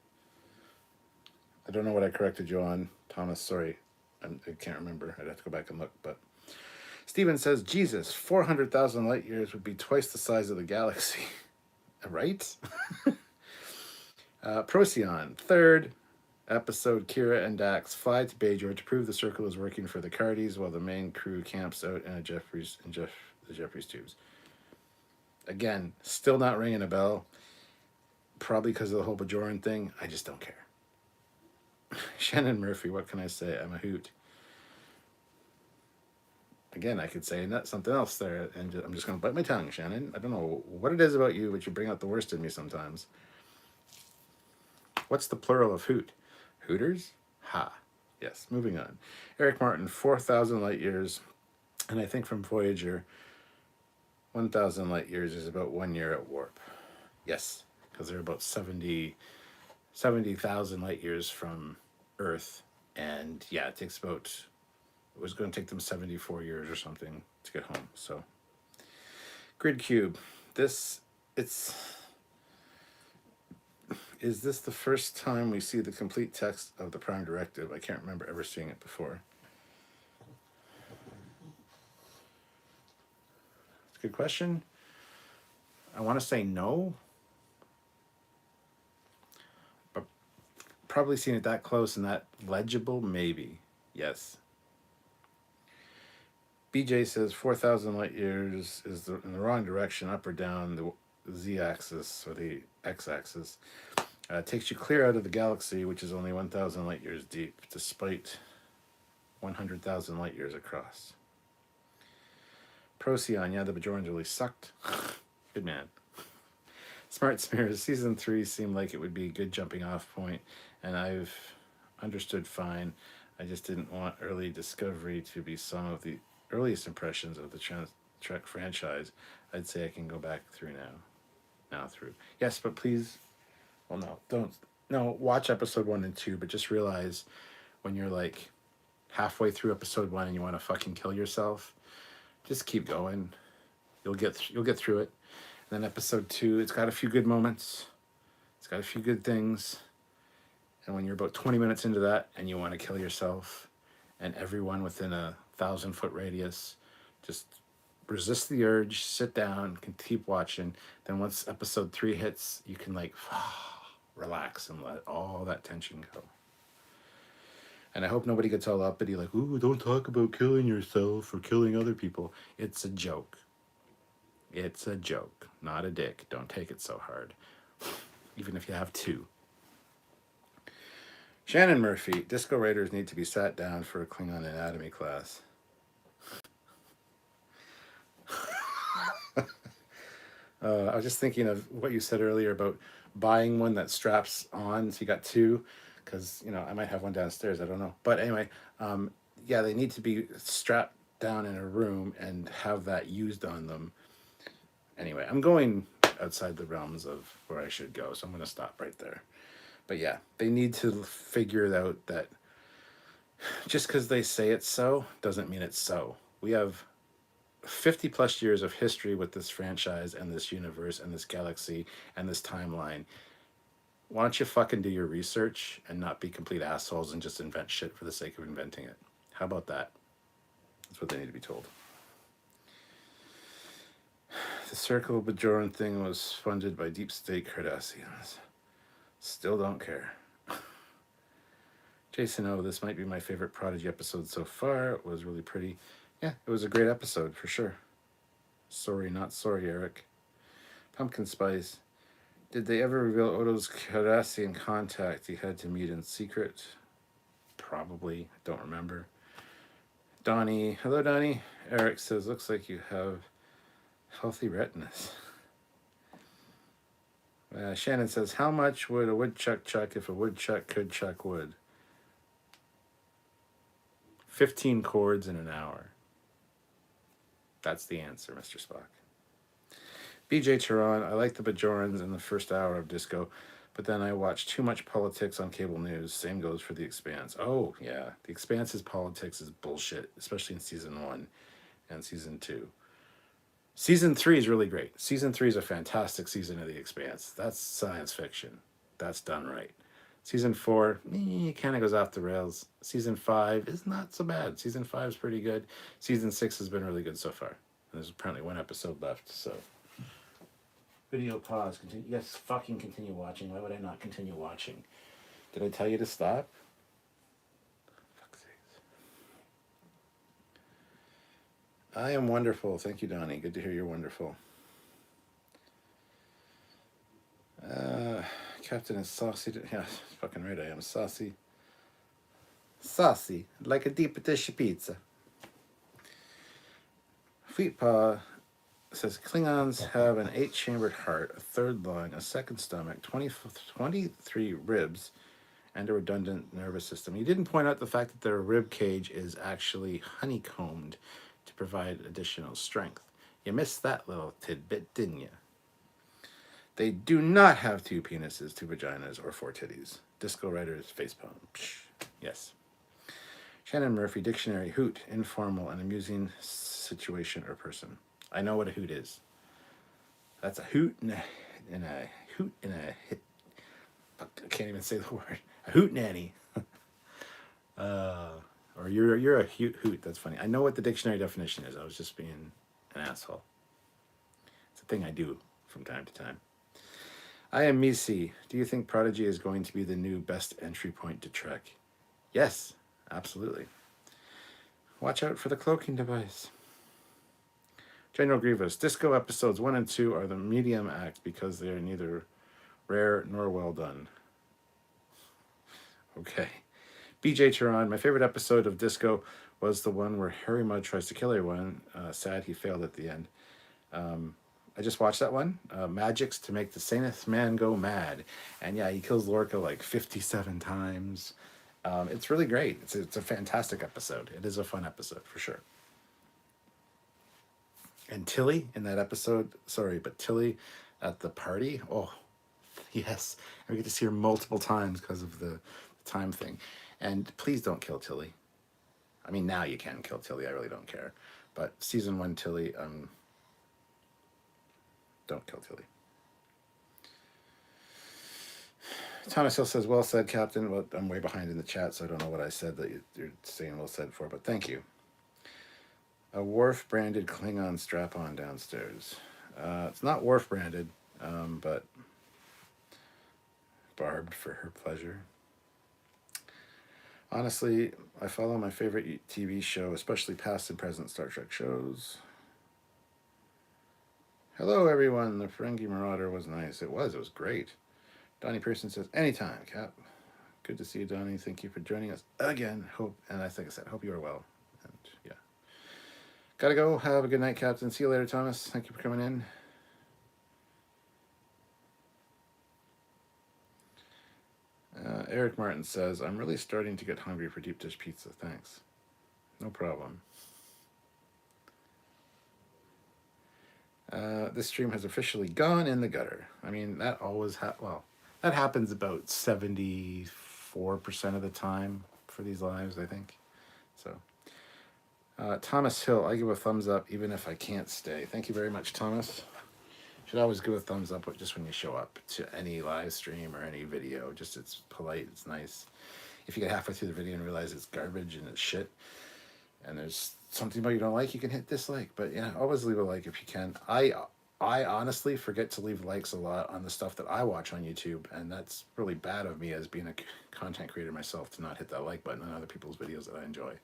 I don't know what I corrected you on, Thomas. Sorry. I can't remember. I'd have to go back and look. But Steven says, Jesus, 400,000 light years would be twice the size of the galaxy. Right? Procyon, third episode. Kira and Dax fly to Bajor to prove the circle is working for the Trekyards while the main crew camps out in the Jeffries tubes. Again, still not ringing a bell. Probably because of the whole Bajoran thing. I just don't care. Shannon Murphy, what can I say? I'm a hoot. Again, I could say something else there, and I'm just going to bite my tongue, Shannon. I don't know what it is about you, but you bring out the worst in me sometimes. What's the plural of hoot? Hooters? Ha. Yes, moving on. Eric Martin, 4,000 light years, and I think from Voyager, 1,000 light years is about 1 year at warp. Yes, because they're about 70,000 light years from Earth, and yeah, it was going to take them 74 years or something to get home. So, Grid Cube, is this the first time we see the complete text of the Prime Directive? I can't remember ever seeing it before. It's a good question. I want to say no. But probably seen it that close and that legible, maybe. Yes. BJ says 4,000 light years is in the wrong direction, up or down the z-axis or the x-axis. Takes you clear out of the galaxy, which is only 1,000 light years deep, despite 100,000 light years across. Procyon, yeah, the Bajorans really sucked. Good man. Smart Smears, season 3 seemed like it would be a good jumping off point, and I've understood fine. I just didn't want early discovery to be some of the earliest impressions of the Trek franchise. I'd say I can go back through now through. Yes, but please, well, no, don't. No, watch episode 1 and 2, but just realize when you're like halfway through episode 1 and you want to fucking kill yourself, just keep going. You'll get through it. And then episode 2, it's got a few good moments. It's got a few good things. And when you're about 20 minutes into that and you want to kill yourself and everyone within a 1,000-foot radius, just resist the urge, sit down, can keep watching. Then once episode 3 hits, you can like relax and let all that tension go. And I hope nobody gets all uppity like, ooh, don't talk about killing yourself or killing other people. It's a joke. It's a joke, not a dick. Don't take it so hard. Even if you have 2. Shannon Murphy, Disco Raiders need to be sat down for a Klingon anatomy class. I was just thinking of what you said earlier about buying one that straps on, so you got 2, because, I might have one downstairs, I don't know. But anyway, yeah, they need to be strapped down in a room and have that used on them. Anyway, I'm going outside the realms of where I should go, so I'm going to stop right there. But yeah, they need to figure it out that just because they say it's so doesn't mean it's so. We have 50 plus years of history with this franchise and this universe and this galaxy and this timeline. Why don't you fucking do your research and not be complete assholes and just invent shit for the sake of inventing it? How about that? That's what they need to be told. The Circle of Bajoran thing was funded by Deep State Cardassians. Still don't care. Jason, oh, this might be my favorite Prodigy episode so far. It was really pretty. Yeah, it was a great episode for sure. Sorry, not sorry, Eric. Pumpkin Spice. Did they ever reveal Odo's Cardassian contact he had to meet in secret? Probably. I don't remember. Donnie. Hello, Donnie. Eric says, looks like you have healthy retinas. Shannon says, how much would a woodchuck chuck if a woodchuck could chuck wood? 15 chords in an hour. That's the answer, Mr. Spock. BJ Tehran, I like the Bajorans in the first hour of Disco, but then I watched too much politics on cable news. Same goes for The Expanse. Oh, yeah. The Expanse's politics is bullshit, especially in season 1 and season 2. Season 3 is really great. Season 3 is a fantastic season of The Expanse. That's science fiction. That's done right. Season 4, kind of goes off the rails. Season 5 is not so bad. Season 5 is pretty good. Season 6 has been really good so far. There's apparently one episode left, so... Video pause. Continue. Yes, fucking continue watching. Why would I not continue watching? Did I tell you to stop? Fuck's sakes. I am wonderful. Thank you, Donnie. Good to hear you're wonderful. Captain is saucy. Yeah, fucking right. I am saucy. Saucy, like a deep dish pizza. Fleetpaw says Klingons have an 8-chambered heart, a third lung, a second stomach, 23 ribs, and a redundant nervous system. You didn't point out the fact that their rib cage is actually honeycombed to provide additional strength. You missed that little tidbit, didn't you? They do not have 2 penises, 2 vaginas, or 4 titties. Disco writers facepalm. Psh. Yes. Shannon Murphy, dictionary, hoot, informal, and amusing situation or person. I know what a hoot is. That's a hoot and a hoot and a hit. I can't even say the word. A hoot nanny. Or you're a hoot. That's funny. I know what the dictionary definition is. I was just being an asshole. It's a thing I do from time to time. I am Misi. Do you think Prodigy is going to be the new best entry point to Trek? Yes, absolutely. Watch out for the cloaking device. General Grievous. Disco episodes 1 and 2 are the medium act because they are neither rare nor well done. Okay. BJ Tehran. My favorite episode of Disco was the one where Harry Mudd tries to kill everyone. Sad he failed at the end. I just watched that one. Magics to make the sanest man go mad. And yeah, he kills Lorca like 57 times. It's really great. It's a fantastic episode. It is a fun episode for sure. And Tilly in that episode, Tilly at the party, oh, yes. And we get to see her multiple times because of the time thing. And please don't kill Tilly. I mean, now you can kill Tilly. I really don't care. But season 1 Tilly, don't kill Tilly. Thomas Hill says, well said, Captain. Well, I'm way behind in the chat, so I don't know what I said that you're saying well said for, but thank you. A Worf-branded Klingon strap-on downstairs. It's not Worf-branded, but barbed for her pleasure. Honestly, I follow my favorite TV show, especially past and present Star Trek shows. Hello, everyone. The Ferengi Marauder was nice. It was great. Donnie Pearson says, anytime, Cap. Good to see you, Donnie. Thank you for joining us again. Hope you are well. And yeah. Gotta go. Have a good night, Captain. See you later, Thomas. Thank you for coming in. Eric Martin says, I'm really starting to get hungry for deep dish pizza. Thanks. No problem. This stream has officially gone in the gutter. I mean, that always that happens about 74% of the time for these lives, I think. So, Thomas Hill, I give a thumbs up even if I can't stay. Thank you very much, Thomas. Should always give a thumbs up just when you show up to any live stream or any video. Just it's polite, it's nice. If you get halfway through the video and realize it's garbage and it's shit, and there's something about you don't like, you can hit dislike. But yeah, always leave a like if you can. I I honestly forget to leave likes a lot on the stuff that I watch on YouTube, and that's really bad of me as being a content creator myself to not hit that like button on other people's videos that I enjoy.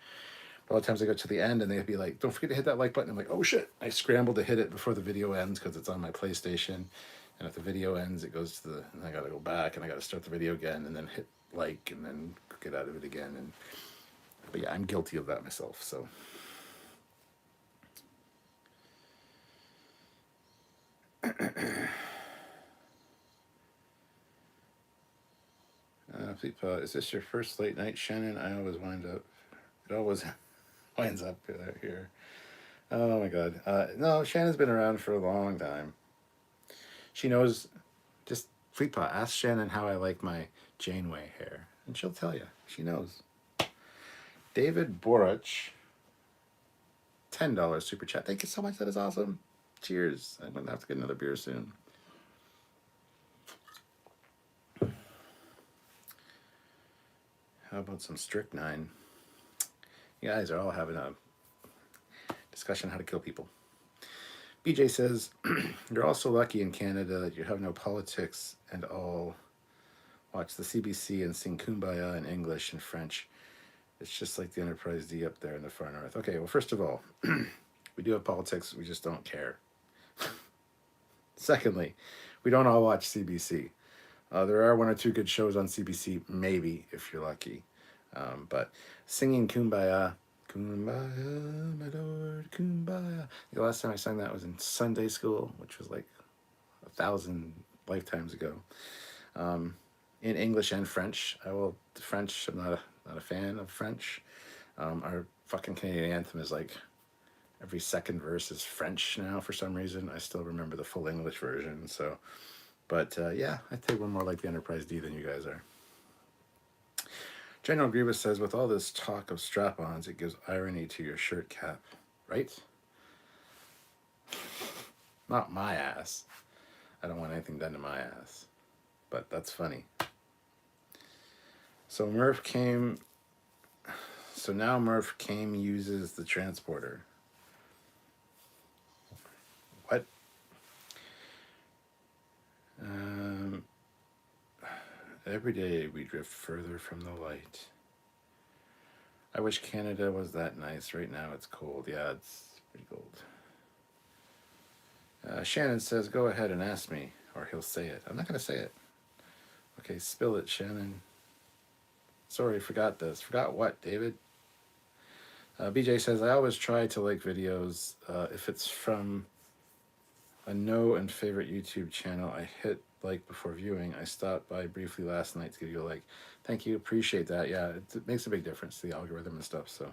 A lot of times I go to the end and they'd be like, don't forget to hit that like button. I'm like, oh shit. I scramble to hit it before the video ends because it's on my PlayStation. And if the video ends, it goes to the, and I got to go back and I got to start the video again and then hit like and then get out of it again. And, but yeah, I'm guilty of that myself. So. Is this your first late night, Shannon? I always wind up. It always winds up here. Oh my god. No, Shannon's been around for a long time. She knows. Just Fleetpaw, ask Shannon how I like my Janeway hair, and she'll tell you. She knows. David Borich, $10 super chat. Thank you so much. That is awesome. Cheers. I'm gonna have to get another beer soon. How about some strychnine? You guys are all having a discussion on how to kill people. BJ says, you're also lucky in Canada that you have no politics and all watch the CBC and sing Kumbaya in English and French. It's just like the Enterprise D up there in the far north. Okay, well, first of all, we do have politics. We just don't care. Secondly, we don't all watch CBC. There are one or two good shows on CBC, maybe, if you're lucky. But singing Kumbaya, Kumbaya, my lord, Kumbaya. The last time I sang that was in Sunday school, which was like 1,000 lifetimes ago. In English and French. French, I'm not a fan of French. Our fucking Canadian anthem is like every second verse is French now for some reason. I still remember the full English version, so... But yeah, I'd say we're more like the Enterprise D than you guys are. General Grievous says, with all this talk of strap-ons, it gives irony to your shirt cap, right? Not my ass. I don't want anything done to my ass. But that's funny. So now Murph came uses the transporter. What? Every day we drift further from the light. I wish Canada was that nice. Right now it's cold. Yeah, it's pretty cold. Shannon says, go ahead and ask me, or he'll say it. I'm not going to say it. Okay, spill it, Shannon. Sorry, forgot this. Forgot what, David? BJ says, I always try to like videos. If it's from a know and favorite YouTube channel, I hit like before viewing. I stopped by briefly last night to give you a like. Thank you, appreciate that. Yeah, it makes a big difference to the algorithm and stuff. So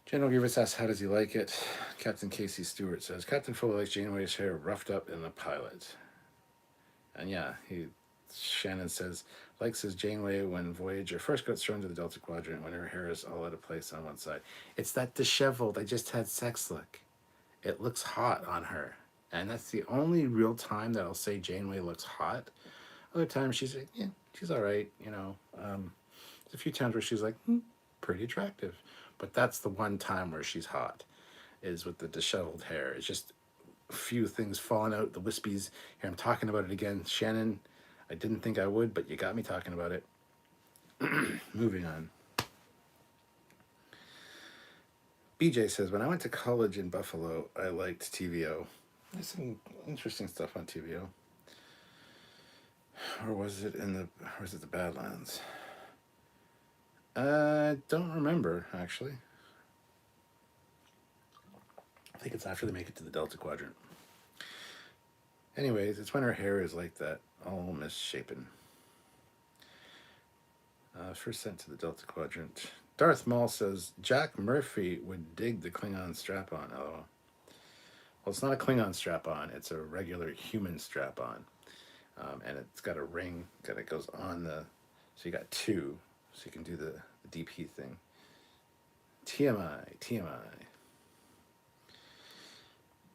General Grievous asks, how does he like it? Captain Casey Stewart says, Captain Foley likes Janeway's hair roughed up in the pilot. And yeah, Shannon says, likes his Janeway when Voyager first got thrown to the Delta Quadrant when her hair is all out of place on one side. It's that disheveled, I just had sex look. It looks hot on her. And that's the only real time that I'll say Janeway looks hot. Other times she's like, yeah, she's all right, you know. There's a few times where she's like, pretty attractive. But that's the one time where she's hot, is with the disheveled hair. It's just a few things falling out, the wispies. Here, I'm talking about it again. Shannon, I didn't think I would, but you got me talking about it. Moving on. BJ says, when I went to college in Buffalo, I liked TVO. There's some interesting stuff on TVO. Or was it the Badlands? I don't remember, actually. I think it's after they make it to the Delta Quadrant. Anyways, it's when her hair is like that, all misshapen. First sent to the Delta Quadrant. Darth Maul says, Jack Murphy would dig the Klingon strap-on. LOL. Well, it's not a Klingon strap-on. It's a regular human strap-on. And it's got a ring that goes on the... So you got two. So you can do the DP thing. TMI.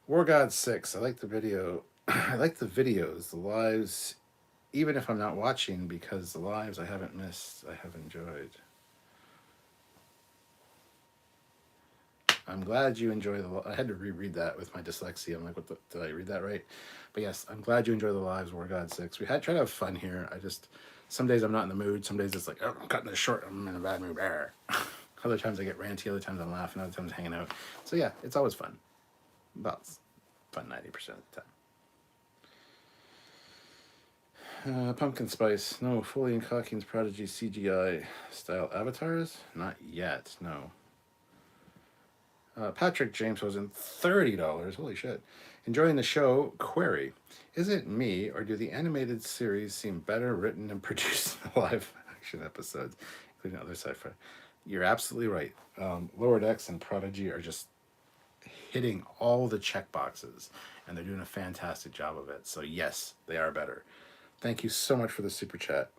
War God 6. I like the video. I like the videos, the lives, even if I'm not watching, because the lives I haven't missed, I have enjoyed. I'm glad you enjoy the. I had to reread that with my dyslexia. I'm like, did I read that right? But yes, I'm glad you enjoy the lives. War God 6. We had try to have fun here. I just some days I'm not in the mood. Some days it's like, oh, I'm cutting this short. I'm in a bad mood. Other times I get ranty. Other times I'm laughing. Other times hanging out. So yeah, it's always fun. Well, it's fun 90% of the time. Pumpkin Spice. No, Foley and Cocking's Prodigy CGI style avatars? Not yet, no. Patrick James was in $30. Holy shit. Enjoying the show. Query. Is it me, or do the animated series seem better written and produced than the live action episodes, including other sci-fi? You're absolutely right. Lower Decks and Prodigy are just hitting all the check boxes, and they're doing a fantastic job of it. So yes, they are better. Thank you so much for the super chat.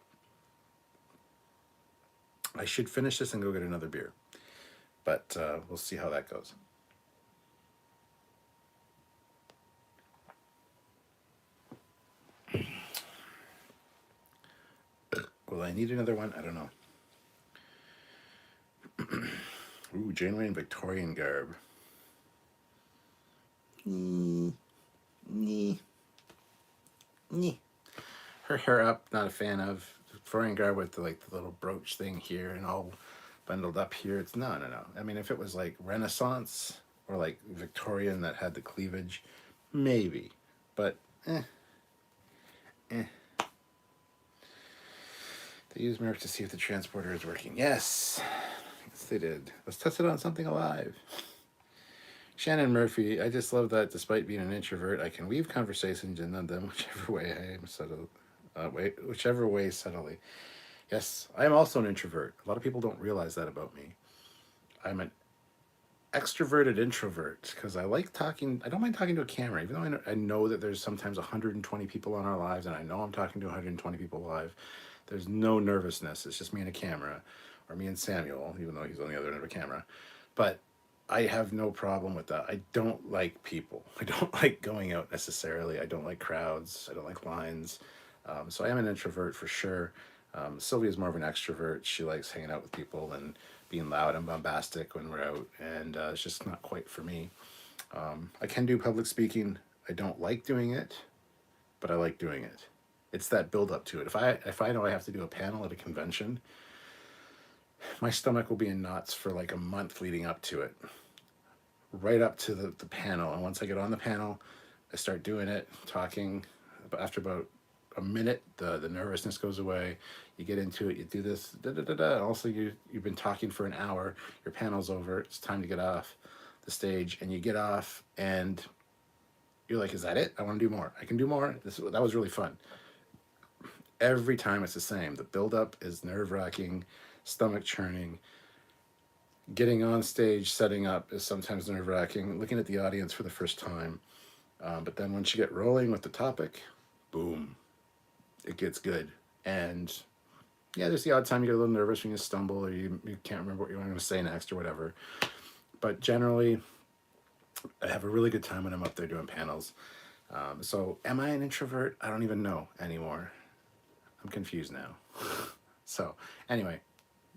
I should finish this and go get another beer, but we'll see how that goes. Will I need another one? I don't know. Ooh, Janeway in Victorian garb. Her hair up, not a fan of. Victorian garb with the little brooch thing here and all bundled up here. It's no. I mean, if it was like Renaissance or like Victorian that had the cleavage, maybe. But They used Merc to see if the transporter is working. Yes, they did. Let's test it on something alive. Shannon Murphy, I just love that despite being an introvert, I can weave conversations and end them whichever way I am subtle. Whichever way subtly. Yes, I am also an introvert. A lot of people don't realize that about me. I'm an extroverted introvert because I like talking. I don't mind talking to a camera, even though I know that there's sometimes 120 people on our lives, and I know I'm talking to 120 people live. There's no nervousness. It's just me and a camera, or me and Samuel, even though he's on the other end of a camera. But I have no problem with that. I don't like people. I don't like going out necessarily. I don't like crowds. I don't like lines. So I am an introvert for sure. Sylvia's more of an extrovert. She likes hanging out with people and being loud and bombastic when we're out, and it's just not quite for me. I can do public speaking. I don't like doing it, but I like doing it. It's that build up to it. If I know I have to do a panel at a convention, my stomach will be in knots for like a month leading up to it, right up to the panel. And once I get on the panel, I start doing it, talking. After about a minute, the nervousness goes away. You get into it, you do this, and also you've been talking for an hour, your panel's over, it's time to get off the stage, and you get off and you're like, is that it? I want to do more. I can do more. That was really fun. Every time it's the same. The build-up is nerve-wracking, stomach churning. Getting on stage, setting up is sometimes nerve-wracking. Looking at the audience for the first time. But then once you get rolling with the topic, boom, it gets good. And yeah, there's the odd time you get a little nervous when you stumble or you can't remember what you're going to say next or whatever. But generally, I have a really good time when I'm up there doing panels. So am I an introvert? I don't even know anymore. I'm confused now. So anyway,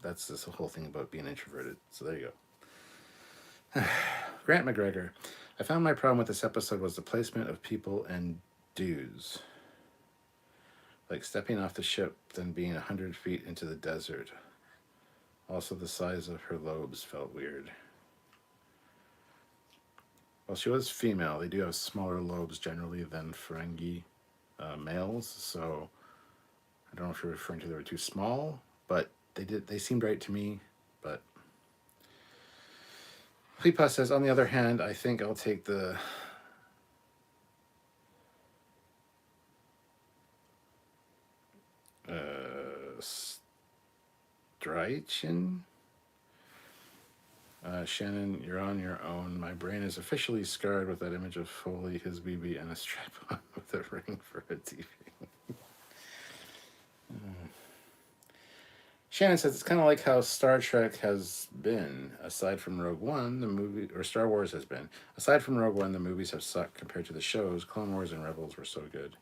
that's this whole thing about being introverted. So there you go. Grant McGregor. I found my problem with this episode was the placement of people and dues. Like stepping off the ship, then being 100 feet into the desert. Also, the size of her lobes felt weird. Well, she was female. They do have smaller lobes generally than Ferengi males, so I don't know if you're referring to they were too small, but they seemed right to me. But Fleetpaw says, on the other hand, I think I'll take the Strychin. Shannon, you're on your own. My brain is officially scarred with that image of Foley, his BB, and a strap on with a ring for a TV. Shannon says it's kind of like how Star Trek has been, aside from Rogue One, the movie, or Star Wars has been. Aside from Rogue One, the movies have sucked compared to the shows. Clone Wars and Rebels were so good.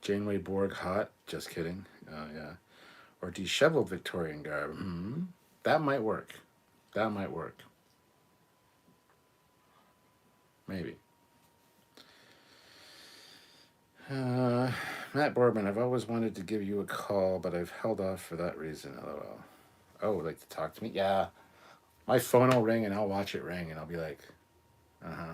Janeway Borg hot? Just kidding. Yeah. Or disheveled Victorian garb. That might work. That might work. Maybe. Matt Boardman, I've always wanted to give you a call, but I've held off for that reason. LOL. Oh, like to talk to me? Yeah. My phone will ring and I'll watch it ring and I'll be like, uh huh.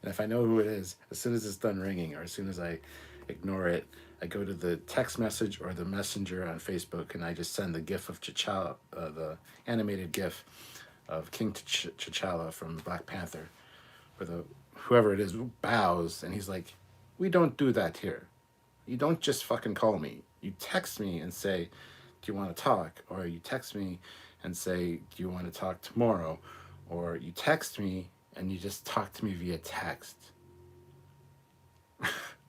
And if I know who it is, as soon as it's done ringing or as soon as I ignore it, I go to the text message or the messenger on Facebook and I just send the GIF of T'Challa, the animated GIF of King T'Challa from Black Panther, where the whoever it is bows and he's like, "We don't do that here. You don't just fucking call me. You text me and say, do you want to talk?" Or you text me and say, do you want to talk tomorrow? Or you text me and you just talk to me via text.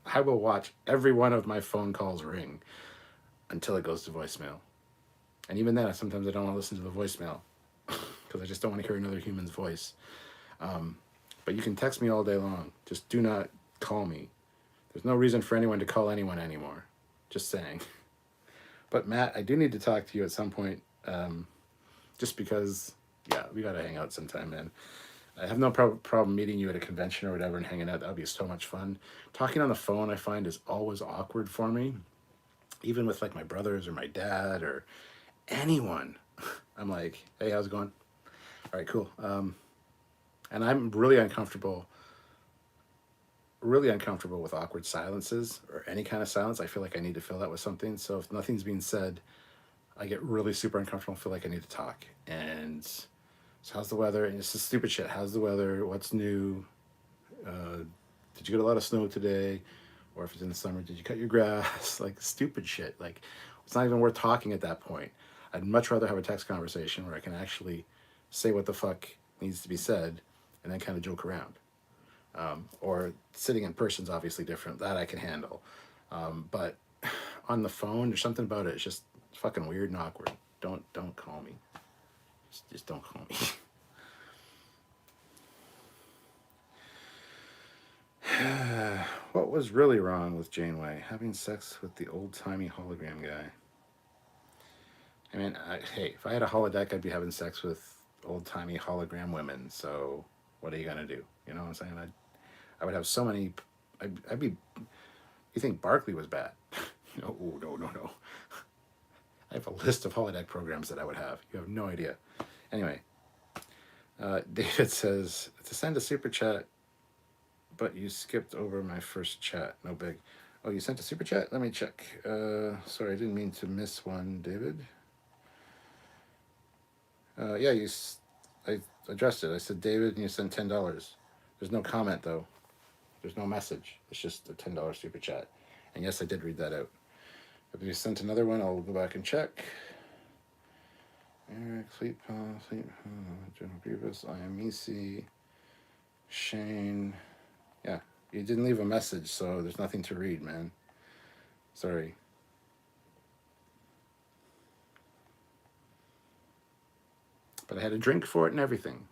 I will watch every one of my phone calls ring until it goes to voicemail. And even then, sometimes I don't want to listen to the voicemail because I just don't want to hear another human's voice. But you can text me all day long. Just do not call me. There's no reason for anyone to call anyone anymore. Just saying. But Matt, I do need to talk to you at some point. Just because, yeah, we got to hang out sometime, man. I have no problem meeting you at a convention or whatever and hanging out. That would be so much fun. Talking on the phone, I find, is always awkward for me. Even with like my brothers or my dad or anyone. I'm like, hey, how's it going? All right, cool. And I'm really uncomfortable with awkward silences or any kind of silence. I feel like I need to fill that with something. So if nothing's being said, I get really super uncomfortable and feel like I need to talk. And so how's the weather? And it's just stupid shit. How's the weather? What's new? Did you get a lot of snow today? Or if it's in the summer, did you cut your grass? Like stupid shit. Like it's not even worth talking at that point. I'd much rather have a text conversation where I can actually say what the fuck needs to be said and then kind of joke around. Or sitting in person's obviously different. That I can handle. But on the phone, there's something about it. It's just fucking weird and awkward. Don't call me. Just don't call me. What was really wrong with Janeway? Having sex with the old-timey hologram guy. I mean, hey, if I had a holodeck, I'd be having sex with old-timey hologram women. So what are you gonna do? You know what I'm saying? I would have so many. I'd be. You think Barkley was bad? No, no. I have a list of holodeck programs that I would have. You have no idea. Anyway, David says, to send a super chat, but you skipped over my first chat. No big. Oh, you sent a super chat? Let me check. Sorry, I didn't mean to miss one, David. Yeah, I addressed it. I said, David, and you sent $10. There's no comment, though. There's no message. It's just a $10 super chat. And yes, I did read that out. If you sent another one, I'll go back and check. Eric, General Grievous, IMEC, Shane. Yeah, you didn't leave a message, so there's nothing to read, man. Sorry. But I had a drink for it and everything.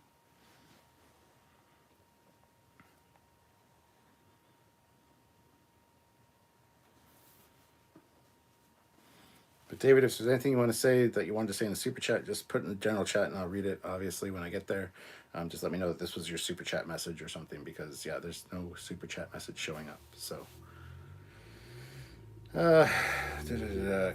But David, if there's anything you want to say that you wanted to say in the super chat, just put it in the general chat and I'll read it, obviously, when I get there. Just let me know that this was your super chat message or something, because, yeah, there's no super chat message showing up. So,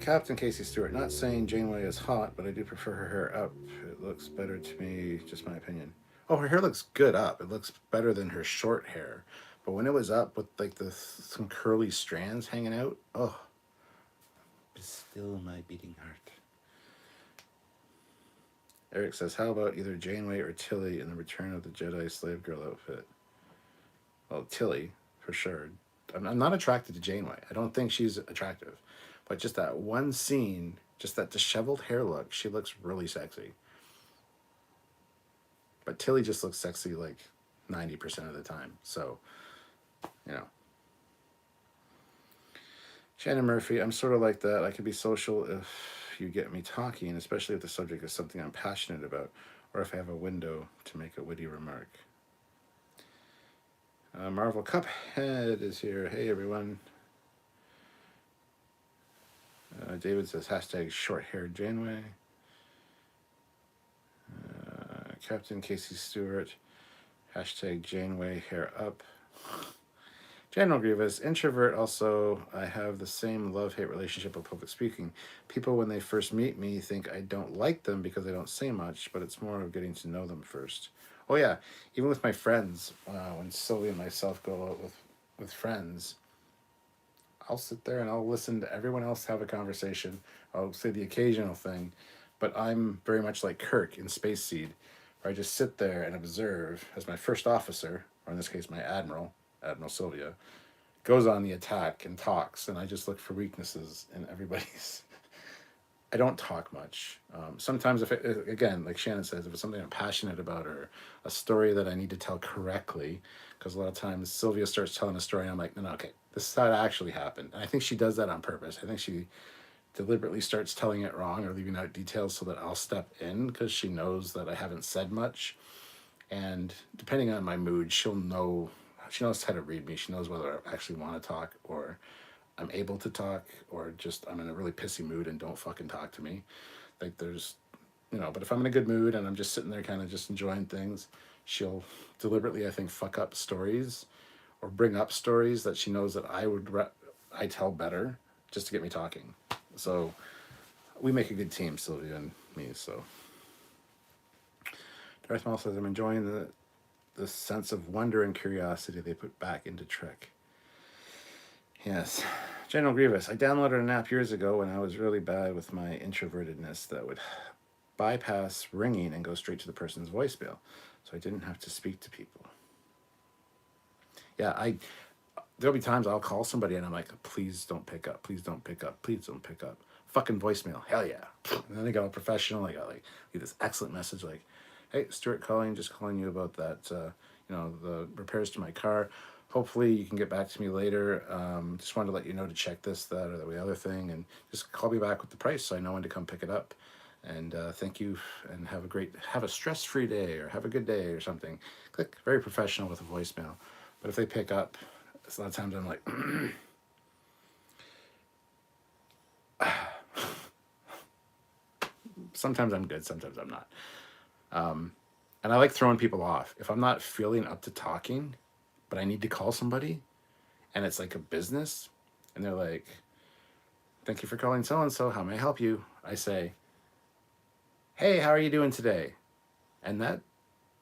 Captain Casey Stewart, not saying Janeway is hot, but I do prefer her hair up. It looks better to me, just my opinion. Oh, her hair looks good up. It looks better than her short hair. But when it was up with like some curly strands hanging out, oh, still my beating heart. Eric says, how about either Janeway or Tilly in the Return of the Jedi slave girl outfit? Well, Tilly, for sure. I'm not attracted to Janeway. I don't think she's attractive. But just that one scene, just that disheveled hair look, she looks really sexy. But Tilly just looks sexy like 90% of the time. So, you know. Shannon Murphy, I'm sort of like that. I can be social if you get me talking, especially if the subject is something I'm passionate about, or if I have a window to make a witty remark. Marvel Cuphead is here. Hey, everyone. David says, hashtag short-haired Janeway. Captain Casey Stewart, Hashtag Janeway hair up. General Grievous, introvert. Also, I have the same love-hate relationship with public speaking. People, when they first meet me, think I don't like them because I don't say much, but it's more of getting to know them first. Oh yeah, even with my friends, when Sylvia and myself go out with friends, I'll sit there and I'll listen to everyone else have a conversation. I'll say the occasional thing, but I'm very much like Kirk in Space Seed, where I just sit there and observe as my first officer, or in this case my admiral, Admiral Sylvia, goes on the attack and talks, and I just look for weaknesses in everybody's. I don't talk much. Sometimes, if it, again, like Shannon says, if it's something I'm passionate about or a story that I need to tell correctly, because a lot of times Sylvia starts telling a story, and I'm like, no, no, okay, this is how it actually happened. And I think she does that on purpose. I think she deliberately starts telling it wrong or leaving out details so that I'll step in because she knows that I haven't said much. And depending on my mood, she'll know. She knows how to read me. She knows whether I actually want to talk or I'm able to talk or just I'm in a really pissy mood and don't fucking talk to me. Like there's, but if I'm in a good mood and I'm just sitting there kind of just enjoying things, she'll deliberately, I think, fuck up stories or bring up stories that she knows that I tell better just to get me talking. So we make a good team, Sylvia and me. So Darth Maul says, I'm enjoying the sense of wonder and curiosity they put back into Trek. Yes. General Grievous, I downloaded an app years ago when I was really bad with my introvertedness that would bypass ringing and go straight to the person's voicemail, so I didn't have to speak to people. Yeah, there'll be times I'll call somebody and I'm like, please don't pick up, please don't pick up, please don't pick up. Fucking voicemail, hell yeah. And then they got all professional, I got leave this excellent message like, hey, Stuart calling, just calling you about that, the repairs to my car. Hopefully you can get back to me later. Just wanted to let you know to check this, that, or the other thing, and just call me back with the price so I know when to come pick it up. And thank you, and have a stress-free day, or have a good day, or something. Click, very professional with a voicemail. But if they pick up, a lot of times I'm like, sometimes I'm good, sometimes I'm not. And I like throwing people off. If I'm not feeling up to talking, but I need to call somebody, and it's like a business, and they're like, thank you for calling so-and-so, how may I help you? I say, hey, how are you doing today? And that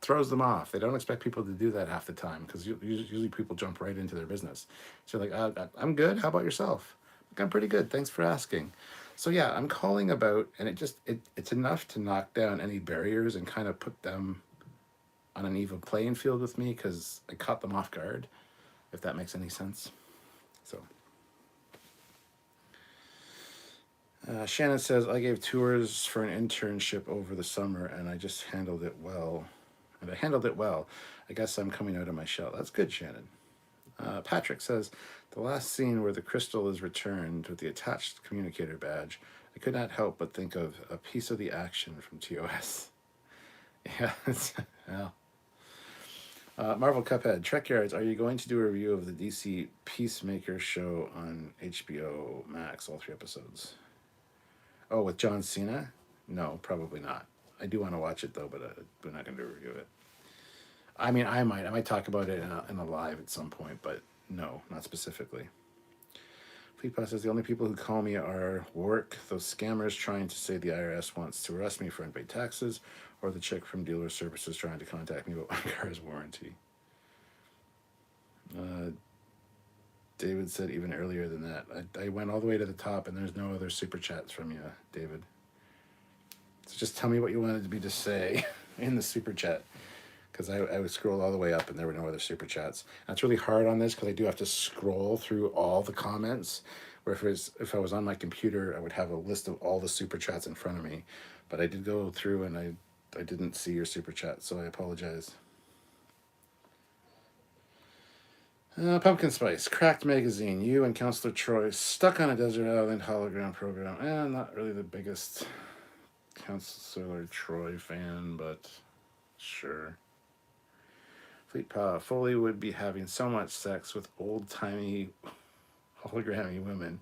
throws them off. They don't expect people to do that half the time because usually people jump right into their business. So like, I'm good. How about yourself? Like, I'm pretty good. Thanks for asking. So yeah, I'm calling about, and it's enough to knock down any barriers and kind of put them on an even playing field with me because I caught them off guard, if that makes any sense. So Shannon says, I gave tours for an internship over the summer and I just handled it well. And I handled it well. I guess I'm coming out of my shell. That's good, Shannon. Patrick says, the last scene where the crystal is returned with the attached communicator badge, I could not help but think of a piece of the action from TOS. Yeah, well. Marvel Cuphead, Trekyards, are you going to do a review of the DC Peacemaker show on HBO Max, all 3 episodes? Oh, with John Cena? No, probably not. I do want to watch it, though, but we're not going to review it. I mean, I might talk about it in a live at some point, but no, not specifically. FleetPass says, the only people who call me are work, those scammers trying to say the IRS wants to arrest me for unpaid taxes, or the chick from dealer services trying to contact me about my car's warranty. David said even earlier than that. I went all the way to the top and there's no other super chats from you, David. So just tell me what you wanted me to say in the super chat. Because I would scroll all the way up and there were no other super chats. That's really hard on this because I do have to scroll through all the comments. Where if I was on my computer, I would have a list of all the super chats in front of me. But I did go through and I didn't see your super chat, so I apologize. Pumpkin Spice, Cracked Magazine, you and Counselor Troy stuck on a desert island hologram program. I'm not really the biggest Counselor Troy fan, but sure. Foley would be having so much sex with old-timey hologrammy women,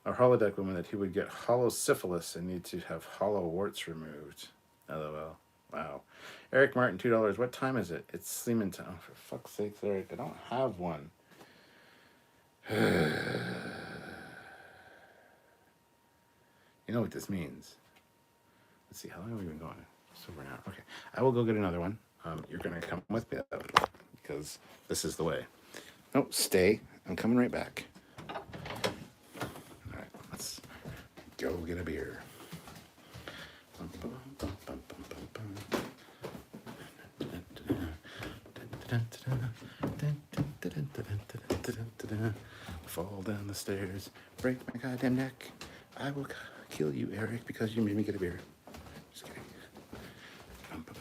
or holodeck women, that he would get hollow syphilis and need to have hollow warts removed. LOL. Wow. Eric Martin, $2. What time is it? It's Sleeman time. Oh, for fuck's sake, Eric, I don't have one. You know what this means. Let's see, how long have we been going? It's over an hour. Okay, I will go get another one. You're gonna come with me though, because this is the way. No, stay. I'm coming right back. All right, let's go get a beer. Fall down the stairs, break my goddamn neck. I will kill you, Eric, because you made me get a beer. Just kidding. Put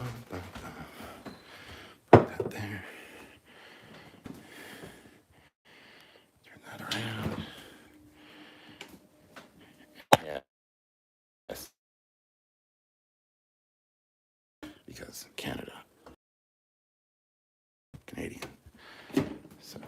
that there. Turn that around. Yes. Because Canada. Canadian. So.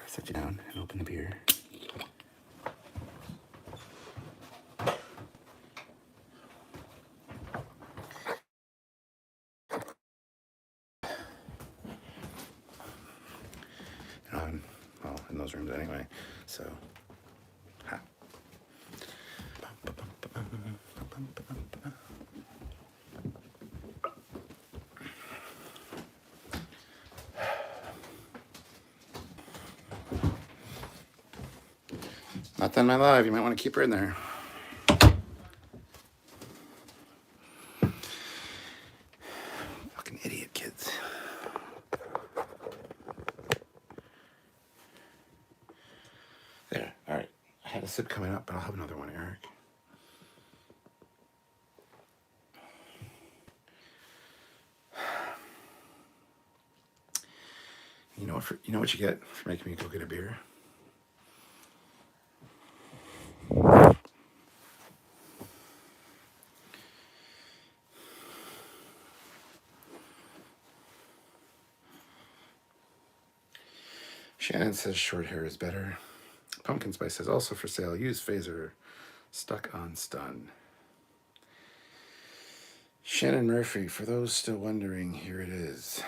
Sit you down and open the beer. Well, in those rooms anyway. So, ha. Not done my live. You might want to keep her in there. Fucking idiot kids. There. All right. I had a sip coming up, but I'll have another one, Eric. You know what you get for making me go get a beer? Shannon says short hair is better. Pumpkin Spice says also for sale. Use phaser. Stuck on stun. Shannon Murphy, for those still wondering, here it is.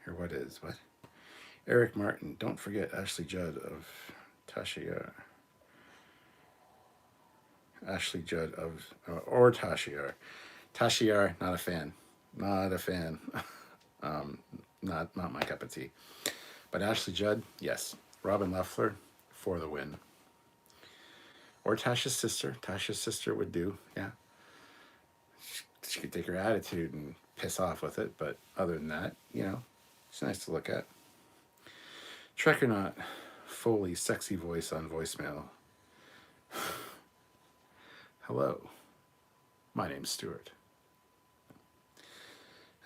Here what is? What? Eric Martin, don't forget Ashley Judd of Tashiar. Ashley Judd of, or Tashiar. Tashiar, not a fan. Not a fan. Not my cup of tea. But Ashley Judd, yes. Robin Leffler, for the win. Or Tasha's sister. Tasha's sister would do, yeah. She could take her attitude and piss off with it, but other than that, you know, it's nice to look at. Trek or not, Foley, sexy voice on voicemail. Hello, my name's Stuart.